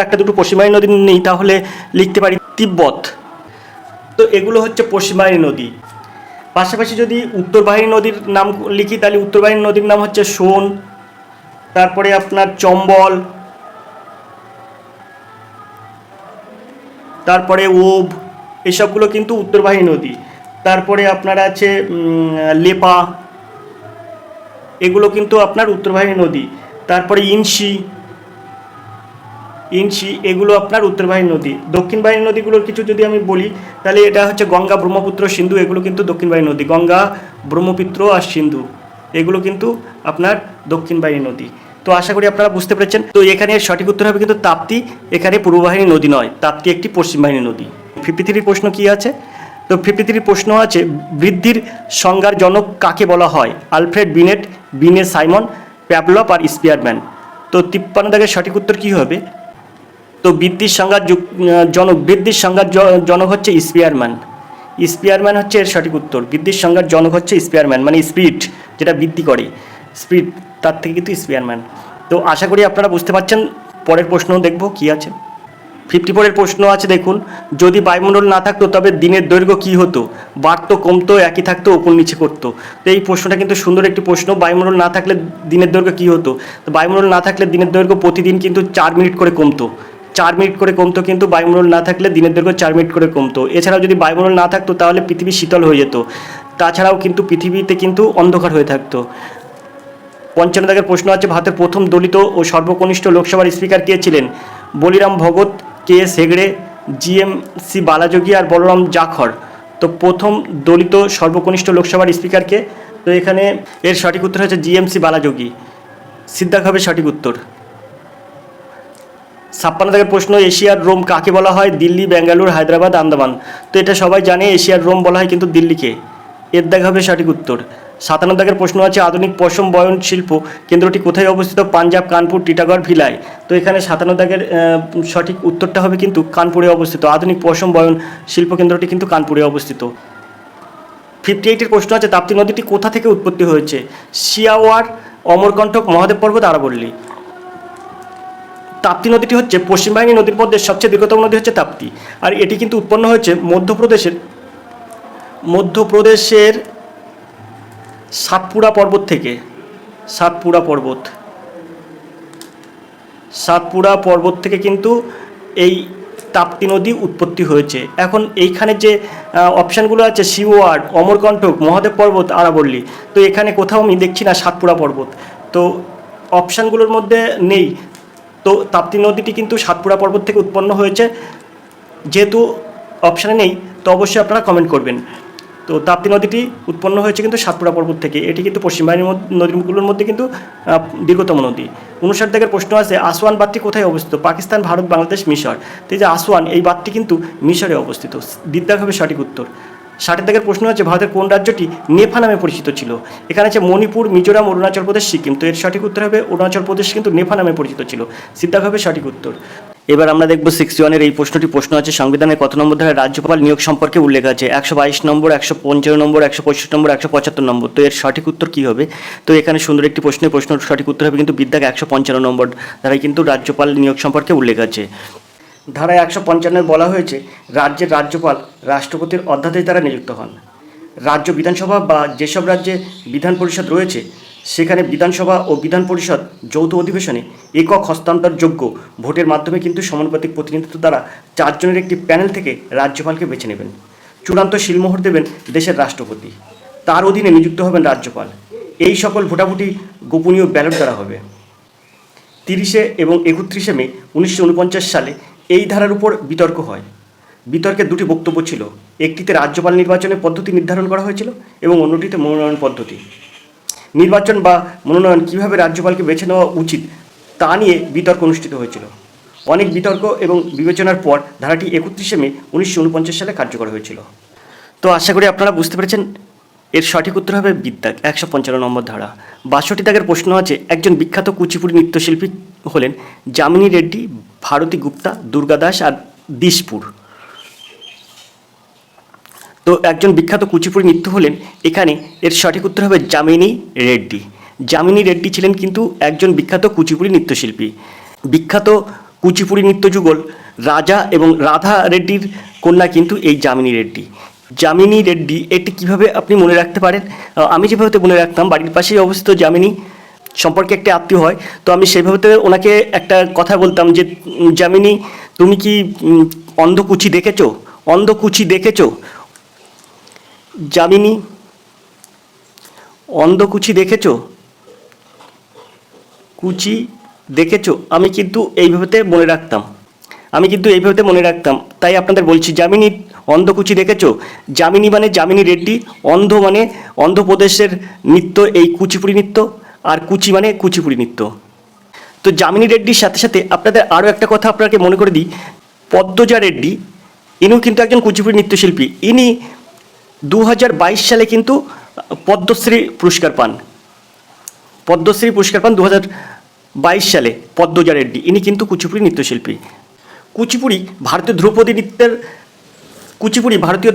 একটা দুটো পশ্চিম বাহিনী নদী নেই, তাহলে লিখতে পারি তিব্বত। তো এগুলো হচ্ছে পশ্চিম বাহিনী নদী। পাশাপাশি যদি উত্তর বাহিনী নদীর নাম লিখি, তাহলে উত্তর বাহিনী নদীর নাম হচ্ছে সোন, তারপরে আপনার চম্বল, তারপরে ওব, এসবগুলো কিন্তু উত্তর বাহিনী নদী। তারপরে আপনার আছে লেপা, এগুলো কিন্তু আপনার উত্তরবাহিনী নদী। তারপরে ইনসি, এগুলো আপনার উত্তরবাহিনী নদী। দক্ষিণ বাহিনী নদীগুলোর কিছু যদি আমি বলি তাহলে এটা হচ্ছে গঙ্গা, ব্রহ্মপুত্র, সিন্ধু, এগুলো কিন্তু দক্ষিণ বাহিনী নদী। গঙ্গা, ব্রহ্মপুত্র আর সিন্ধু এগুলো কিন্তু আপনার দক্ষিণ বাহিনী নদী। তো আশা করি আপনারা বুঝতে পেরেছেন। তো এখানে সঠিক উত্তর হবে কিন্তু তাপ্তি, এখানে পূর্ব বাহিনী নদী নয়, তাপ্তি একটি পশ্চিম বাহিনী নদী। 53 প্রশ্ন কি আছে? তো 53 প্রশ্ন আছে, বৃদ্ধির সংজ্ঞার জনক কাকে বলা হয়? আলফ্রেড বিনেট, বিনে সাইমন, প্যাভলভ আর স্পিয়ারম্যান। তো 53 দাগের সঠিক উত্তর কী হবে? তো বৃদ্ধির সংজ্ঞার জনক হচ্ছে স্পিয়ারম্যান। স্পিয়ারম্যান হচ্ছে এর সঠিক উত্তর। বৃদ্ধির সংজ্ঞার জনক হচ্ছে স্পিয়ারম্যান, মানে স্পিড যেটা বৃদ্ধি করে, স্পিড, তার থেকে কিন্তু স্পিয়ারম্যান। তো আশা করি আপনারা বুঝতে পারছেন। পরের প্রশ্ন দেখব কি আছে। 54 প্রশ্ন আছে, দেখুন, যদি বায়ুমণ্ডল না থাকতো তবে দিনের দৈর্ঘ্য কী হতো? বাড়তো, কমতো, একই থাকতো, উপর নিচে করতো? তো এই প্রশ্নটা কিন্তু সুন্দর একটি প্রশ্ন। বায়ুমণ্ডল না থাকলে দিনের দৈর্ঘ্য কী হতো? তো বায়ুমণ্ডল না থাকলে দিনের দৈর্ঘ্য প্রতিদিন কিন্তু 4 মিনিট করে কমতো। 4 মিনিট করে কমতো, কিন্তু বায়ুমণ্ডল না থাকলে দিনের দৈর্ঘ্য 4 মিনিট করে কমতো। এছাড়াও যদি বায়ুমণ্ডল না থাকতো তাহলে পৃথিবী শীতল হয়ে যেত। তাছাড়াও কিন্তু পৃথিবীতে কিন্তু অন্ধকার হয়ে থাকতো। 55 দাগের প্রশ্ন আছে, ভারতের প্রথম দলিত ও সর্বকনিষ্ঠ লোকসভার স্পিকার কে ছিলেন? Baliram Bhagat, K S Hegde, GMC Balayogi আর বলরাম জাখড়। তো প্রথম দলিত সর্বকনিষ্ঠ লোকসভার স্পিকারকে, তো এখানে এর সঠিক উত্তর হচ্ছে জিএমসি বালাযোগী। সিদ্ধার্থ হবে সঠিক উত্তর। 56 দাগের প্রশ্ন, এশিয়ার রোম কাকে বলা হয়? দিল্লি, বেঙ্গালুরু, হায়দ্রাবাদ, আন্দামান। তো এটা সবাই জানে, এশিয়ার রোম বলা হয় কিন্তু দিল্লিকে। এর দাগ হবে সঠিক উত্তর। 57 দাগের প্রশ্ন আছে, আধুনিক পশম বয়ন শিল্প কেন্দ্রটি কোথায় অবস্থিত? পাঞ্জাব, কানপুর, টিটাগড়, ভিলাই। তো এখানে 57 দাগের সঠিক উত্তরটা হবে কিন্তু কানপুরে অবস্থিত। আধুনিক পশম বয়ন শিল্প কেন্দ্রটি কিন্তু কানপুরে অবস্থিত। 58 প্রশ্ন আছে, তাপ্তি নদীটি কোথা থেকে উৎপত্তি হয়েছে? শিয়াওয়ার, অমরকণ্টক, মহাদেব পর্বত, আরাবল্লী। তাপ্তি নদীটি হচ্ছে পশ্চিম বাহিনী নদীর মধ্যে সবচেয়ে দীর্ঘতম নদী হচ্ছে তাপ্তি। আর এটি কিন্তু উৎপন্ন হয়েছে মধ্যপ্রদেশের সাতপুরা পর্বত থেকে। সাতপুরা পর্বত থেকে কিন্তু এই তাপ্তি নদী উৎপত্তি হয়েছে। এখন এইখানে যে অপশানগুলো আছে, শিওয়ার, অমরকণ্টক, মহাদেব পর্বত, আরাবল্লী, তো এখানে কোথাও আমি দেখছি না সাতপুরা পর্বত, তো অপশানগুলোর মধ্যে নেই। তো তাপ্তি নদীটি কিন্তু সাতপুরা পর্বত থেকে উৎপন্ন হয়েছে। যেহেতু অপশানে নেই তো অবশ্যই আপনারা কমেন্ট করবেন। তো তাপ্তি নদীটি উৎপন্ন হয়েছে কিন্তু সাতপুরা পর্বত থেকে। এটি কিন্তু পশ্চিম বাহিনীর নদীগুলোর মধ্যে কিন্তু দীর্ঘতম নদী। 59 দাগের প্রশ্ন আছে, আসওয়ান বাঁধটি কোথায় অবস্থিত? পাকিস্তান, ভারত, বাংলাদেশ, মিশর। তো এই যে আসওয়ান, এই বাঁধটি কিন্তু মিশরে অবস্থিত। দ্বিতীয় হবে সঠিক উত্তর। 60 দাগের প্রশ্ন হচ্ছে, ভারতের কোন রাজ্যটি নেফা নামে পরিচিত ছিল? এখানে আছে মণিপুর, মিজোরাম, অরুণাচল প্রদেশ, সিকিম। তো এর সঠিক উত্তর হবে অরুণাচল প্রদেশ কিন্তু নেফা নামে পরিচিত ছিল। সিদ্ধার্থ হবে সঠিক উত্তর। এবার আমরা দেখব 61 এই প্রশ্ন আছে, সংবিধানের কত নম্বর ধারায় রাজ্যপাল নিয়োগ সম্পর্কে উল্লেখ আছে? 122 নম্বর, 155 নম্বর, 165 নম্বর, 175 নম্বর। তো এর সঠিক উত্তর কী হবে? তো এখানে সুন্দর একটি প্রশ্নের সঠিক উত্তর হবে কিন্তু বিদ্যাকে 155 নম্বর ধারায় কিন্তু রাজ্যপাল নিয়োগ সম্পর্কে উল্লেখ আছে। ধারায় 155 বলা হয়েছে, রাজ্যের রাজ্যপাল রাষ্ট্রপতির অধ্যাদেশ দ্বারা নিযুক্ত হন। রাজ্য বিধানসভা বা যেসব রাজ্যে বিধান পরিষদ রয়েছে সেখানে বিধানসভা ও বিধান পরিষদ যৌথ অধিবেশনে একক হস্তান্তরযোগ্য ভোটের মাধ্যমে কিন্তু সমানুপাতিক প্রতিনিধিত্ব দ্বারা 4 জনের একটি প্যানেল থেকে রাজ্যপালকে বেছে নেবেন। চূড়ান্ত শিলমোহর দেবেন দেশের রাষ্ট্রপতি। তার অধীনে নিযুক্ত হবেন রাজ্যপাল। এই সকল ভোটাভুটি গোপনীয় ব্যালট দ্বারা হবে। 30 এবং 31 মে 1949 সালে এই ধারার উপর বিতর্ক হয়। বিতর্কের দুটি বক্তব্য ছিল, একটিতে রাজ্যপাল নির্বাচনের পদ্ধতি নির্ধারণ করা হয়েছিল এবং অন্যটিতে মনোনয়ন পদ্ধতি। নির্বাচন বা মনোনয়ন কীভাবে রাজ্যপালকে বেছে নেওয়া উচিত তা নিয়ে বিতর্ক অনুষ্ঠিত হয়েছিল। অনেক বিতর্ক এবং বিবেচনার পর ধারাটি 31 মে 1949 সালে কার্যকর হয়েছিল। তো আশা করি আপনারা বুঝতে পেরেছেন। এর সঠিক উত্তর হবে বিদ্যাক 155 নম্বর ধারা। 62 দাগের প্রশ্ন আছে, একজন বিখ্যাত কুচিপুড়ি নৃত্যশিল্পী হলেন যামিনী রেড্ডি, ভারতী গুপ্তা, দুর্গা দাস আর দিশপুর। তো একজন বিখ্যাত কুচিপুড়ি নৃত্য হলেন, এখানে এর সঠিক উত্তর হবে যামিনী রেড্ডি। যামিনী রেড্ডি ছিলেন কিন্তু একজন বিখ্যাত কুচিপুড়ি নৃত্যশিল্পী। বিখ্যাত কুচিপুড়ি নৃত্য যুগল রাজা এবং রাধা রেড্ডির কন্যা কিন্তু এই যামিনী রেড্ডি। যামিনী রেড্ডি এটি কীভাবে আপনি মনে রাখতে পারেন? আমি যেভাবে মনে রাখতাম, বাড়ির পাশেই অবস্থিত যামিনী সম্পর্কে একটা আত্মীয় হয়, তো আমি সেইভাবে ওনাকে একটা কথা বলতাম যে, যামিনী তুমি কি অন্ধকুচি দেখেছো? যামিনী অন্ধকুচি দেখেছো? কুচি দেখেছো? আমি কিন্তু এইভাবে মনে রাখতাম, তাই আপনাদের বলছি যামিনী অন্ধকুচি দেখেছো। যামিনী মানে যামিনী রেড্ডি, অন্ধ মানে অন্ধ্রপ্রদেশের নৃত্য এই কুচিপুড়ি নৃত্য, আর কুচি মানে কুচিপুড়ি নৃত্য। তো যামিনী রেড্ডির সাথে সাথে আপনাদের আরও একটা কথা আপনাকে মনে করে দিই, পদ্মজা রেড্ডি ইনিও কিন্তু একজন কুচিপুড়ি নৃত্যশিল্পী। ইনি 2022 সালে কিন্তু পদ্মশ্রী পুরস্কার পান 2022 সালে। পদ্মজা রেড্ডি ইনি কিন্তু কুচিপুড়ি নৃত্যশিল্পী। কুচিপুড়ি ভারতীয়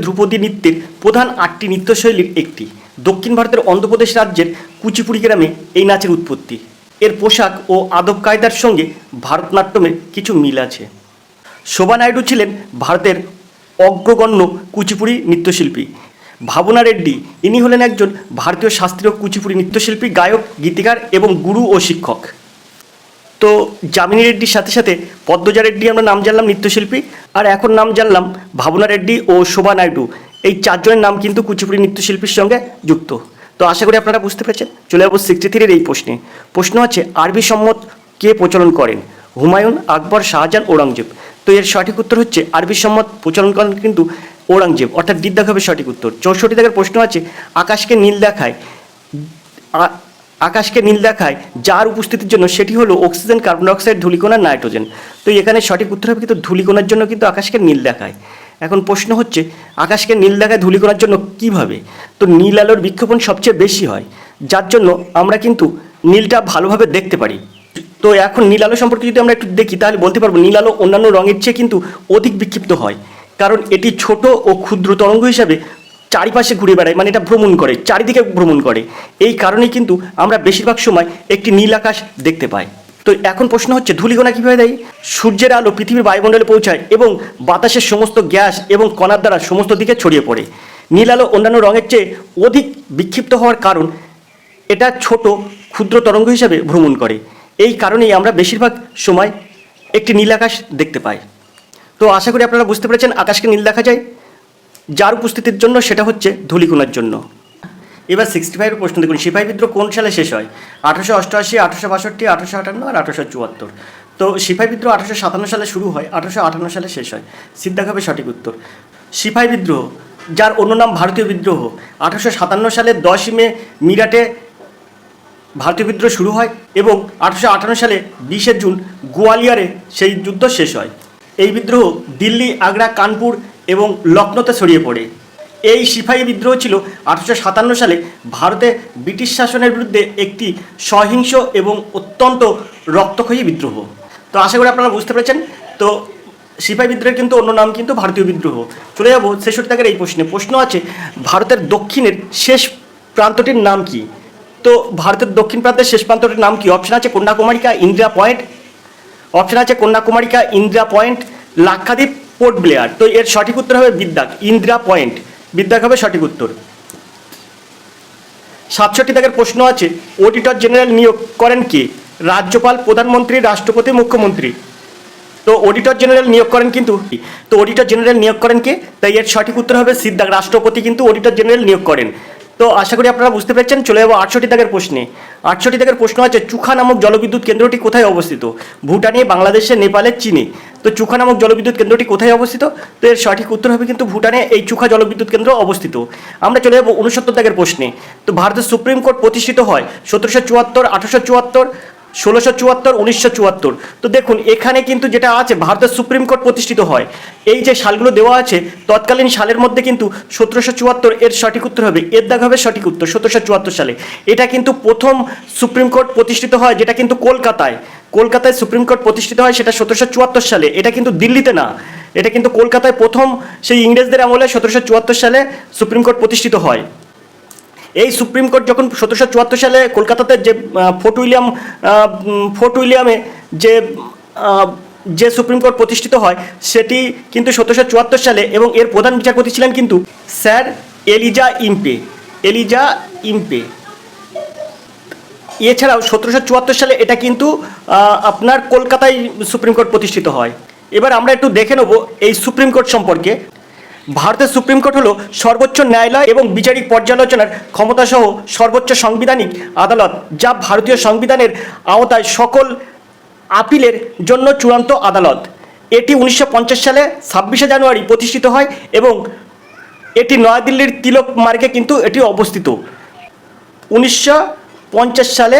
ধ্রুপদী নৃত্যের প্রধান 8টি নৃত্যশৈলীর একটি। দক্ষিণ ভারতের অন্ধ্রপ্রদেশ রাজ্যের কুচিপুড়ি গ্রামে এই নাচের উৎপত্তি। এর পোশাক ও আদব কায়দার সঙ্গে ভারতনাট্যমের কিছু মিল আছে। শোভা নাইডু ছিলেন ভারতের অগ্রগণ্য কুচিপুড়ি নৃত্যশিল্পী। ভাবনা রেড্ডি ইনি হলেন একজন ভারতীয় শাস্ত্রীয় কুচিপুড়ি নৃত্যশিল্পী, গায়ক, গীতিকার এবং গুরু ও শিক্ষক। তো যামিনী রেড্ডির সাথে সাথে পদ্মজা রেড্ডি আমরা নাম জানলাম নৃত্যশিল্পী, আর এখন নাম জানলাম ভাবনা রেড্ডি ও শোভা নাইডু। এই 4 জনের নাম কিন্তু কুচিপুড়ি নৃত্যশিল্পীর সঙ্গে যুক্ত। তো আশা করি আপনারা বুঝতে পেরেছেন। চলে যাবো 63-এর এই প্রশ্ন আছে আরবি সম্মত কে প্রচলন করেন? হুমায়ুন, আকবর, শাহজাহান, ঔরঙ্গজেব। তো এর সঠিক উত্তর হচ্ছে আরবি সম্মত প্রচলন করেন কিন্তু ঔরঙ্গজেব, অর্থাৎ দ্বিধাগ হবে সঠিক উত্তর। 64 দাগের প্রশ্ন আছে আকাশকে নীল দেখায় যার উপস্থিতির জন্য সেটি হলো অক্সিজেন, কার্বন ডাইঅক্সাইড, ধূলিকণা, নাইট্রোজেন। তো এখানে সঠিক উত্তর হবে কিন্তু ধূলিকণার জন্য কিন্তু আকাশকে নীল দেখায়। এখন প্রশ্ন হচ্ছে আকাশকে নীল দেখায় ধূলিকণার জন্য কিভাবে? তো নীল আলোর বিক্ষেপণ সবচেয়ে বেশি হয়, যার জন্য আমরা কিন্তু নীলটা ভালোভাবে দেখতে পারি। তো এখন নীল আলো সম্পর্কে যদি আমরা একটু দেখি তাহলে বলতে পারবো নীল আলো অন্যান্য রঙের চেয়ে কিন্তু অধিক বিক্ষিপ্ত হয়, কারণ এটি ছোট ও ক্ষুদ্র তরঙ্গ হিসাবে চারিপাশে ঘুরে বেড়ায়, মানে এটা ভ্রমণ করে, চারিদিকে ভ্রমণ করে। এই কারণেই কিন্তু আমরা বেশিরভাগ সময় একটি নীল আকাশ দেখতে পাই। তো এখন প্রশ্ন হচ্ছে ধূলিকণা কীভাবে দেয়? সূর্যের আলো পৃথিবীর বায়ুমণ্ডলে পৌঁছায় এবং বাতাসের সমস্ত গ্যাস এবং কণার দ্বারা সমস্ত দিকে ছড়িয়ে পড়ে। নীল আলো অন্যান্য রঙের চেয়ে অধিক বিক্ষিপ্ত হওয়ার কারণ এটা ছোট ক্ষুদ্র তরঙ্গ হিসাবে ভ্রমণ করে। এই কারণেই আমরা বেশিরভাগ সময় একটি নীল আকাশ দেখতে পাই। তো আশা করি আপনারা বুঝতে পেরেছেন আকাশকে নীল দেখা যায় যার উপস্থিতির জন্য, সেটা হচ্ছে ধূলিকণার জন্য। এবার 65 প্রশ্ন দেখুন, সিপাহী বিদ্রোহ কোন সালে শেষ হয়? 1888, 1862, 1858 আর 1874। তো সিপাহী বিদ্রোহ 1857 সালে শুরু হয়, 1858 সালে শেষ হয়। সিদ্ধাক হবে সঠিক উত্তর। সিপাহী বিদ্রোহ, যার অন্য নাম ভারতীয় বিদ্রোহ, 1857 সালের 10ই মে মিরাটে ভারতীয় বিদ্রোহ শুরু হয় এবং 1858 সালে 20 জুন গোয়ালিয়রে সেই যুদ্ধ শেষ হয়। এই বিদ্রোহ দিল্লি, আগ্রা, কানপুর এবং লখনৌতে ছড়িয়ে পড়ে। এই সিপাহী বিদ্রোহ ছিল 1857 সালে ভারতে ব্রিটিশ শাসনের বিরুদ্ধে একটি সহিংস এবং অত্যন্ত রক্তক্ষয়ী বিদ্রোহ। তো আশা করি আপনারা বুঝতে পেরেছেন। তো সিপাহী বিদ্রোহের কিন্তু অন্য নাম কিন্তু ভারতীয় বিদ্রোহ। চলে যাবো 66 দাগের এই প্রশ্ন আছে ভারতের দক্ষিণের শেষ প্রান্তটির নাম কি? তো ভারতের দক্ষিণ প্রান্তের শেষ প্রান্তটির নাম কি? অপশন আছে কন্যাকুমারিকা, ইন্দিরা পয়েন্ট, ইন্দিরা পয়েন্ট, লাক্ষাদ্বীপ, পোর্ট ব্লেয়ার। তো এর সঠিক উত্তর হবে বিদ্যাক, ইন্দিরা পয়েন্ট, বিদ্যাক হবে সঠিক উত্তর। 67 দাগের প্রশ্ন আছে অডিটর জেনারেল নিয়োগ করেন কে? রাজ্যপাল, প্রধানমন্ত্রী, রাষ্ট্রপতি, মুখ্যমন্ত্রী। তো অডিটর জেনারেল নিয়োগ করেন কে? তাই এর সঠিক উত্তর হবে সিদ্ধাক, রাষ্ট্রপতি কিন্তু অডিটর জেনারেল নিয়োগ করেন। তো আশা করি আপনারা বুঝতে পেরেছেন। চলে যাবো 68 দাগের প্রশ্নে। 68 দাগের প্রশ্ন আছে চুখা নামক জলবিদ্যুৎ কেন্দ্রটি কোথায় অবস্থিত? ভুটানে, বাংলাদেশে, নেপালে, চীনে। তো চুখা নামক জলবিদ্যুৎ কেন্দ্রটি কোথায় অবস্থিত? তো এর সঠিক উত্তর হবে কিন্তু ভুটানে এই চুখা জলবিদ্যুৎ কেন্দ্র অবস্থিত। আমরা চলে যাবো 69 দাগের প্রশ্নে। তো ভারতের সুপ্রিম কোর্ট প্রতিষ্ঠিত হয় 1774, 1874, 1674, 1974। তো দেখুন এখানে কিন্তু যেটা আছে ভারতের সুপ্রিম কোর্ট প্রতিষ্ঠিত হয়, এই যে সালগুলো দেওয়া আছে তৎকালীন সালের মধ্যে কিন্তু 1774 এর সঠিক উত্তর হবে, এর দাগ হবে সঠিক উত্তর। 1774 সালে এটা কিন্তু প্রথম সুপ্রিম কোর্ট প্রতিষ্ঠিত হয়, যেটা কিন্তু কলকাতায় সুপ্রিম কোর্ট প্রতিষ্ঠিত হয়, সেটা 1774 সালে। এটা কিন্তু দিল্লিতে না, এটা কিন্তু কলকাতায় প্রথম সেই ইংরেজদের আমলে 1774 সালে সুপ্রিম কোর্ট প্রতিষ্ঠিত হয়। এই সুপ্রিম কোর্ট যখন 1774 সালে কলকাতাতে যে ফোর্ট উইলিয়ামে যে সুপ্রিম কোর্ট প্রতিষ্ঠিত হয় সেটি কিন্তু 1774 সালে, এবং এর প্রধান বিচারপতি ছিলেন কিন্তু স্যার এলিজা ইম্পে। এছাড়াও 1774 সালে এটা কিন্তু আপনার কলকাতায় সুপ্রিম কোর্ট প্রতিষ্ঠিত হয়। এবার আমরা একটু দেখে নেব এই সুপ্রিম কোর্ট সম্পর্কে। ভারতের সুপ্রিম কোর্ট হলো সর্বোচ্চ ন্যায়ালয় এবং বিচারিক পর্যালোচনার ক্ষমতাসহ সর্বোচ্চ সাংবিধানিক আদালত, যা ভারতীয় সংবিধানের আওতায় সকল আপিলের জন্য চূড়ান্ত আদালত। এটি 1950 সালে 26শে জানুয়ারি প্রতিষ্ঠিত হয় এবং এটি নয়াদিল্লির তিলক মার্গে কিন্তু এটি অবস্থিত। 1950 সালে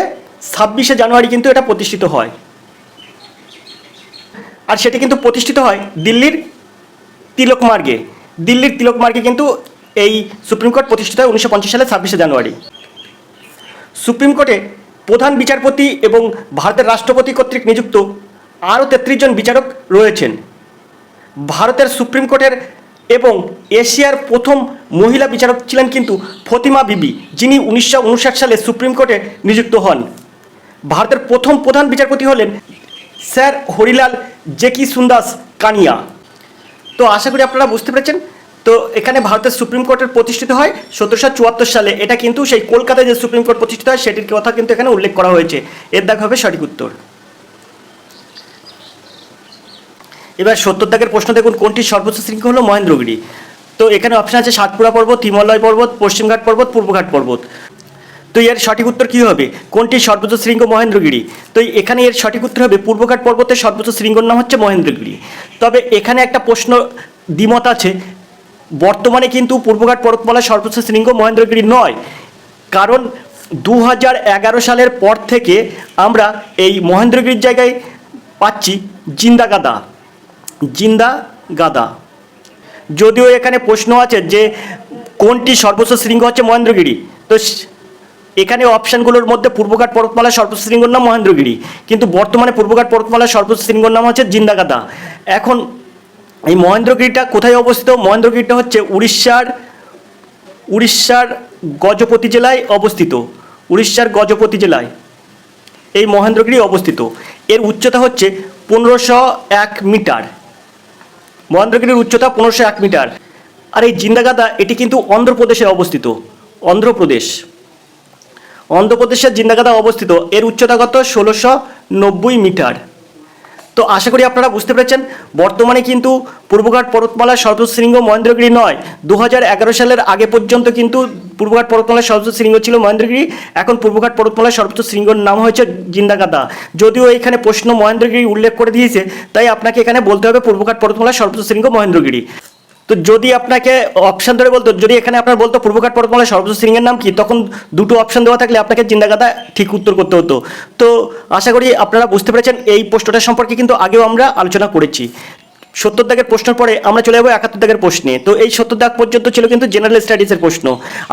26শে জানুয়ারি কিন্তু এটা প্রতিষ্ঠিত হয়, আর সেটি কিন্তু প্রতিষ্ঠিত হয় দিল্লির তিলক মার্গে। দিল্লির তিলক মার্গে কিন্তু এই সুপ্রিম কোর্ট প্রতিষ্ঠিত হয় 1950 সালে 26শে জানুয়ারি। সুপ্রিম কোর্টে প্রধান বিচারপতি এবং ভারতের রাষ্ট্রপতি কর্তৃক নিযুক্ত আরও 33 জন বিচারক রয়েছেন। ভারতের সুপ্রিম কোর্টের এবং এশিয়ার প্রথম মহিলা বিচারক ছিলেন কিন্তু ফতিমা বিবি, যিনি 1959 সালে সুপ্রিম কোর্টে নিযুক্ত হন। ভারতের প্রথম প্রধান বিচারপতি হলেন স্যার হরিলাল জেকি সুন্দাস কানিয়া। তো আশা করি আপনারা বুঝতে পেরেছেন। তো এখানে ভারতের সুপ্রিম কোর্টের প্রতিষ্ঠিত হয় 1774 সালে। এটা কিন্তু সেই কলকাতায় যে সুপ্রিম কোর্ট প্রতিষ্ঠিত হয় সেটির কথা কিন্তু এখানে উল্লেখ করা হয়েছে। এর দাগ হবে সঠিক উত্তর। এবার 70 দাগের প্রশ্ন দেখুন, কোনটি সর্বোচ্চ শৃঙ্গ হলো মহেন্দ্রগিরি। তো এখানে অপশন আছে সাতপুরা পর্বত, হিমালয় পর্বত, পশ্চিমঘাট পর্বত, পূর্বঘাট পর্বত। তো এর সঠিক উত্তর কী হবে? কোনটি সর্বোচ্চ শৃঙ্গ মহেন্দ্রগিরি। তো এখানে এর সঠিক উত্তর হবে পূর্বঘাট পর্বতের সর্বোচ্চ শৃঙ্গর নাম হচ্ছে মহেন্দ্রগিরি। তবে এখানে একটা প্রশ্ন দ্বিমত আছে। বর্তমানে কিন্তু পূর্বঘাট পর্বতমালার সর্বোচ্চ শৃঙ্গ মহেন্দ্রগিরি নয়, কারণ 2011 সালের পর থেকে আমরা এই মহেন্দ্রগিরির জায়গায় পাচ্ছি জিন্দা গাদা। যদিও এখানে প্রশ্ন আছে যে কোনটি সর্বোচ্চ শৃঙ্গ হচ্ছে মহেন্দ্রগিরি, তো এখানে অপশানগুলোর মধ্যে পূর্বঘাট পর্বতমালার সর্বোচ্চ শৃঙ্গর নাম মহেন্দ্রগিরি, কিন্তু বর্তমানে পূর্বঘাট পর্বতমালার সর্বোচ্চ শৃঙ্গর নাম হচ্ছে জিন্দাগাদা। এখন এই মহেন্দ্রগিরিটা কোথায় অবস্থিত? মহেন্দ্রগিরিটা হচ্ছে উড়িষ্যার গজপতি জেলায় অবস্থিত। উড়িষ্যার গজপতি জেলায় এই মহেন্দ্রগিরি অবস্থিত। এর উচ্চতা হচ্ছে 1501 মিটার। মহেন্দ্রগিরির উচ্চতা 1501 মিটার। আর এই জিন্দাগাদা এটি কিন্তু অন্ধ্রপ্রদেশে অবস্থিত। অন্ধ্রপ্রদেশের জিন্দাগাদা অবস্থিত। এর উচ্চতা কত? 1690 মিটার। তো আশা করি আপনারা বুঝতে পেরেছেন। বর্তমানে কিন্তু পূর্বঘাট পর্বতমালার সর্বোচ্চ শৃঙ্গ মহেন্দ্রগিরি নয়। 2011 সালের আগে পর্যন্ত কিন্তু পূর্বঘাট পর্বতমালার সর্বোচ্চ শৃঙ্গ ছিল মহেন্দ্রগিরি। এখন পূর্বঘাট পর্বতমালার সর্বোচ্চ শৃঙ্গর নাম হয়েছে জিন্দাগাদা। যদিও এখানে প্রশ্ন মহেন্দ্রগিরি উল্লেখ করে দিয়েছে, তাই আপনাকে এখানে বলতে হবে পূর্বঘাট পর্বতমালার সর্বোচ্চ শৃঙ্গ মহেন্দ্রগিরি। তো যদি আপনাকে অপশান ধরে বলতো, যদি এখানে আপনার বলতো পূর্বঘাট পর্বতমালার সর্বোচ্চ শৃঙ্গের নাম কি, তখন দুটো অপশান দেওয়া থাকলে আপনাকে জিন্দাগাদা ঠিক উত্তর করতে হতো। তো আশা করি আপনারা বুঝতে পেরেছেন। এই প্রশ্নটা সম্পর্কে কিন্তু আগেও আমরা আলোচনা করেছি। 70 দাগের প্রশ্নের পরে আমরা চলে যাবো 71 দাগের প্রশ্নে। তো এই 70 দাগ পর্যন্ত ছিল কিন্তু জেনারেল স্টাডিজের প্রশ্ন।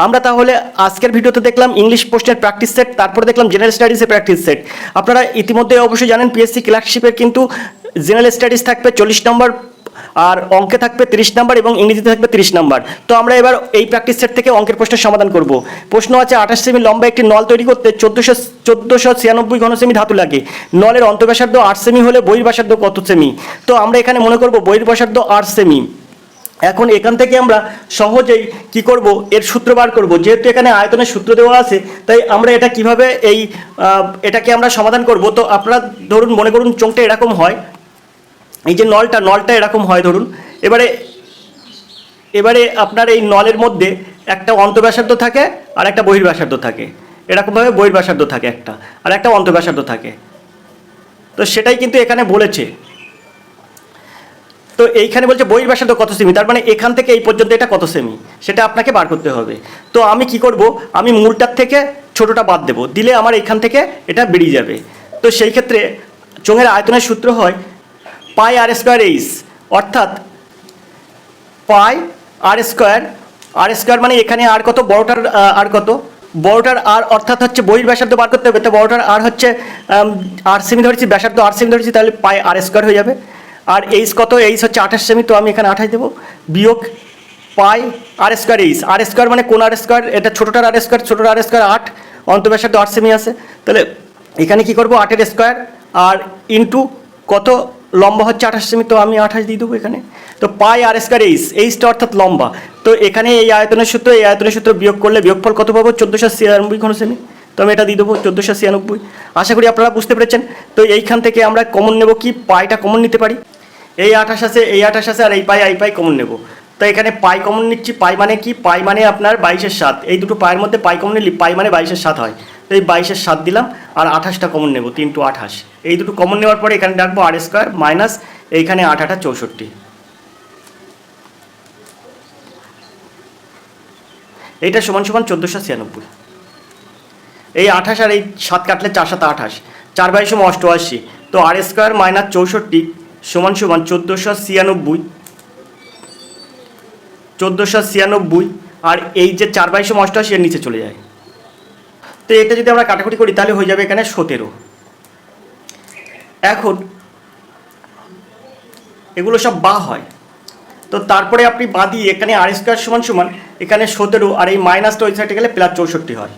আমরা তাহলে আজকের ভিডিওতে দেখলাম ইংলিশ প্রশ্নের প্র্যাকটিস সেট, তারপরে দেখলাম জেনারেল স্টাডিজের প্র্যাকটিস সেট। আপনারা ইতিমধ্যে অবশ্যই জানেন পিএসসি ক্লার্কশিপের কিন্তু জেনারেল স্টাডিজ থাকবে 40 নম্বর, আর অঙ্কে থাকবে 30 নম্বর এবং ইংরেজিতে থাকবে 30 নম্বর। তো আমরা এবার এই প্র্যাকটিস সেট থেকে অঙ্কের প্রশ্নের সমাধান করব। প্রশ্ন আছে 28 সেমি লম্বা একটি নল তৈরি করতে 1496 ঘনসেমি ধাতু লাগে। নলের অন্তঃব্যাসার্ধ 8 সেমি হলে বহির্ব্যাসার্ধ কত সেমি? তো আমরা এখানে মনে করব বহির্ব্যাসার্ধ 8 সেমি। এখন এখান থেকে আমরা সহজেই কি করব, এর সূত্র বার করব। যেহেতু এখানে আয়তনের সূত্র দেওয়া আছে, তাই আমরা এটা কিভাবে এটাকে আমরা সমাধান করব। তো আপনারা ধরুন মনে করুন চোঙটা এরকম হয়, এই যে নলটা এরকম হয় ধরুন। এবারে আপনার এই নলের মধ্যে একটা অন্তঃব্যাসার্ধ থাকে আর একটা বহির্ব্যাসার্ধ থাকে। এরকমভাবে বহির্ব্যাসার্ধ থাকে একটা, আর একটা অন্তঃব্যাসার্ধ থাকে। তো সেটাই কিন্তু এখানে বলেছে। তো এইখানে বলছে বহির্ব্যাসার্ধ কত সেমি, তার মানে এখান থেকে এই পর্যন্ত এটা কত সেমি, সেটা আপনাকে বার করতে হবে। তো আমি কি করব, আমি মূলটার থেকে ছোটটা বাদ দেব, দিলে আমার এখান থেকে এটা বেরিয়ে যাবে। তো সেই ক্ষেত্রে চোঙের আয়তনের সূত্র হয় পাই আর স্কোয়ার এইচ, অর্থাৎ পাই আর স্কোয়ার মানে এখানে আর কত, বড়টার আর কত, বড়টার আর অর্থাৎ হচ্ছে বহির্ব্যাসার্ধ বার করতে হবে। তো বড়টার আর হচ্ছে 8 সেমি ধরেছি, ব্যাসার্ধ 8 সেমি ধরেছি, তাহলে পাই আর স্কোয়ার হয়ে যাবে। আর এইচ কত, এইচ হচ্ছে 28 সেমি, তো আমি এখানে 28 দেবো, বিয়োগ পাই আর স্কোয়ার এইচ। আর স্কোয়ার মানে কোন আর স্কোয়ার, এটা ছোটোটার আর স্কোয়ার 8, অন্তঃব্যাসার্ধ 8 সেমি আছে। তাহলে এখানে কি করব, 8 স্কোয়ার আর ইন্টু কত, লম্বা হচ্ছে 28 সেমি, তো আমি 28 দিয়ে দেবো এখানে। তো পাই আর স্কোয়ার এইচটা অর্থাৎ লম্বা। তো এখানে এই আয়তনের সূত্র বিয়োগ করলে বিয়োগফল কত পাবো, 1496 ঘনসেমি। তো আমি এটা দিয়ে দেবো 1496। আশা করি আপনারা বুঝতে পেরেছেন। তো এইখান থেকে আমরা কমন নেব কি, পাইটা কমন নিতে পারি। এই 28 আছে আর এই পাই কমন নেব। তো এখানে পাই কমন নিচ্ছি, পাই মানে কি, পাই মানে আপনার 22/7, এই দুটো পায়ের মধ্যে পাই কমন নিলি পাই মানে 22/7 হয়, তো এই 22/7 দিলাম আর 28টা কমন নেব, 3 × 28, এই দুটো কমন নেওয়ার পরে এখানে রাখবো r² মাইনাস এইখানে 8 × 8 = 64, এইটা সমান সমান 1496, এই 28 আর এই 7 কাটলে 4 × 7 = 28, 4 × 22 = 88, তো r² মাইনাস 64 সমান সমান 1496, 1496, আর এই যে 4 × 22 = 88 এর নিচে চলে যায়। তো এটা যদি আমরা কাটাকুটি করি তাহলে হয়ে যাবে এখানে 17। এখন এগুলো সব বা হয়, তো তারপরে আপনি বাঁ দিয়ে এখানে r² সমান সমান এখানে 17 আর এই মাইনাসটা ওই সাইডে গেলে প্লাস 64 হয়,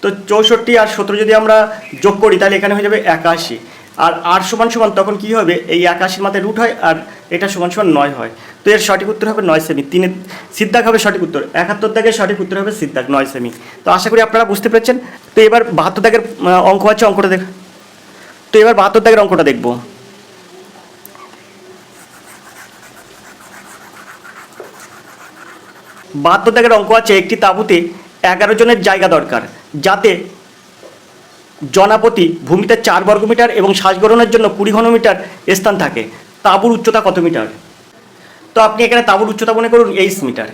তো 64 আর 17 যদি আমরা যোগ করি তাহলে এখানে হয়ে যাবে 81, আর r সমান সমান তখন কী হবে, এই 81 মাথায় রুট হয় আর এটা সমান সমান 9 হয়, তো এর সঠিক উত্তর হবে 9 সেমি। 3 সিদ্ধাক হবে সঠিক উত্তর, 71 দাগের সঠিক উত্তর হবে সিদ্ধাক 9 সেমি। তো আশা করি আপনারা বুঝতে পেরেছেন। তো এবার 72 দাগের অঙ্ক আছে, অঙ্কটা দেখ। তো এবার 72 দাগের অঙ্কটা দেখব। বাহাত্তর দাগের অঙ্ক আছে, একটি তাঁবুতে 11 জনের জায়গা দরকার, যাতে জনাপতি ভূমিতে 4 বর্গমিটার এবং শ্বাসগ্রহণের জন্য 20 ঘনমিটার স্থান থাকে। তাঁবুর উচ্চতা কত মিটার? তো আপনি এখানে তাঁবুর উচ্চতা মনে করুন 8 মিটার।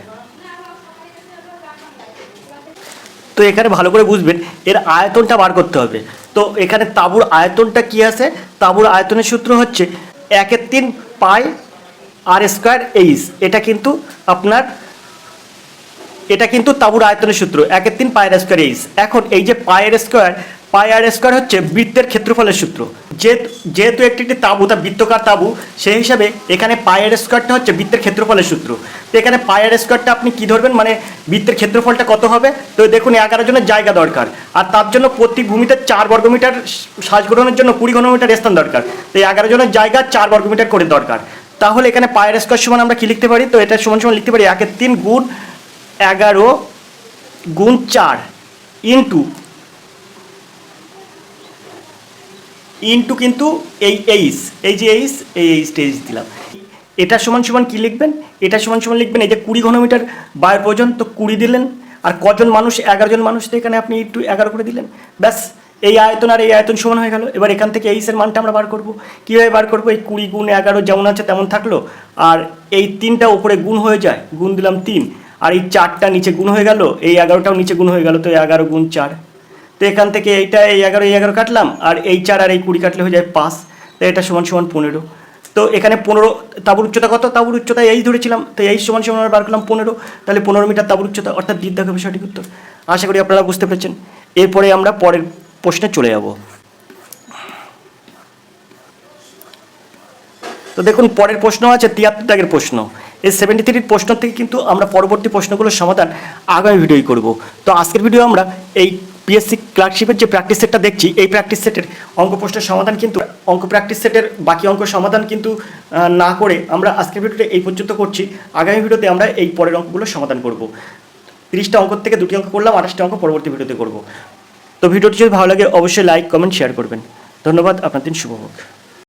তো এখানে ভালো করে বুঝবেন, এর আয়তনটা বার করতে হবে। তো এখানে তাঁবুর আয়তনটা কি আছে? তাঁবুর আয়তনের সূত্র হচ্ছে 1/3 পাই r²h। এটা কিন্তু তাঁবুর আয়তনের সূত্র 1/3 পাই r²h। এখন এই যে পাই r² হচ্ছে বৃত্তের ক্ষেত্রফলের সূত্র। যেহেতু একটি তাঁবু, তা বৃত্তকার তাঁবু, সেই হিসাবে এখানে পাই r² হচ্ছে বৃত্তের ক্ষেত্রফলের সূত্র। তো এখানে পাই r² আপনি কি ধরবেন, মানে বৃত্তের ক্ষেত্রফলটা কত হবে? তো দেখুন 11 জনের জায়গা দরকার, আর তার জন্য প্রতি ভূমিতে 4 বর্গমিটার, শ্বাসগ্রহণের জন্য 20 ঘনমিটার স্থান দরকার। তো 11 জনের জায়গা 4 বর্গমিটার করে দরকার। তাহলে এখানে পাই r² সমান আমরা কি লিখতে পারি? তো এটা সমান সমান লিখতে পারি 1/3 গুণ 11 গুণ 4 ইন্টু কিন্তু এই যে এইচ দিলাম। এটা সমান সমান কি লিখবেন? এটা সমান সমান লিখবেন এই যে 20 ঘনমিটার বায়ুর প্রয়োজন, তো 20 দিলেন, আর কজন মানুষ? 11 জন মানুষ, তো এখানে আপনি একটু 11 করে দিলেন, ব্যাস। এই আয়তন আর এই আয়তন সমান হয়ে গেল। এবার এখান থেকে এইচের মানটা আমরা বার করব। কীভাবে বার করবো? এই 20 গুণ 11 যেমন আছে তেমন থাকলো, আর এই 3টা উপরে গুণ হয়ে যায়, গুণ দিলাম 3, আর এই 4টা নিচে গুণ হয়ে গেল, এই 11টাও নিচে গুণ হয়ে গেল, তো 11 গুণ 4। তো এখান থেকে এইটা এই 11 কাটলাম, আর এই 4 আর এই 20 কাটলে হয়ে যায় 5, তো এটা সমান সমান 15। তো এখানে 15, তাঁবুর উচ্চতা কত? তাঁবুর উচ্চতা এই ধরেছিলাম, তো এই সমান সমান আমরা বার করলাম 15, তাহলে 15 মিটার তাঁবুর উচ্চতা, অর্থাৎ দ্বিতীয় হবে সঠিক উত্তর। আশা করি আপনারা বুঝতে পেরেছেন। এরপরে আমরা পরের প্রশ্নে চলে যাব। তো দেখুন পরের প্রশ্ন আছে 73 দাগের প্রশ্ন। এই 73 প্রশ্ন থেকে কিন্তু আমরা পরবর্তী প্রশ্নগুলোর সমাধান আগামী ভিডিওই করব। তো আজকের ভিডিও আমরা এই পিএসসি ক্লার্কশিপের যে প্র্যাকটিস সেটটা দেখছি, এই প্র্যাকটিস সেটের অঙ্ক প্রশ্নের সমাধান কিন্তু প্র্যাকটিস সেটের বাকি অঙ্ক সমাধান কিন্তু না করে আমরা আজকের ভিডিওতে এই পর্যন্ত করছি। আগামী ভিডিওতে আমরা এই পরের অঙ্কগুলো সমাধান করব। 30টা অঙ্ক থেকে 2টি অঙ্ক করলাম, 28টা অঙ্ক পরবর্তী ভিডিওতে করব। তো ভিডিওটি যদি ভালো লাগে অবশ্যই লাইক, কমেন্ট, শেয়ার করবেন। ধন্যবাদ, আপনার দিন শুভ হোক।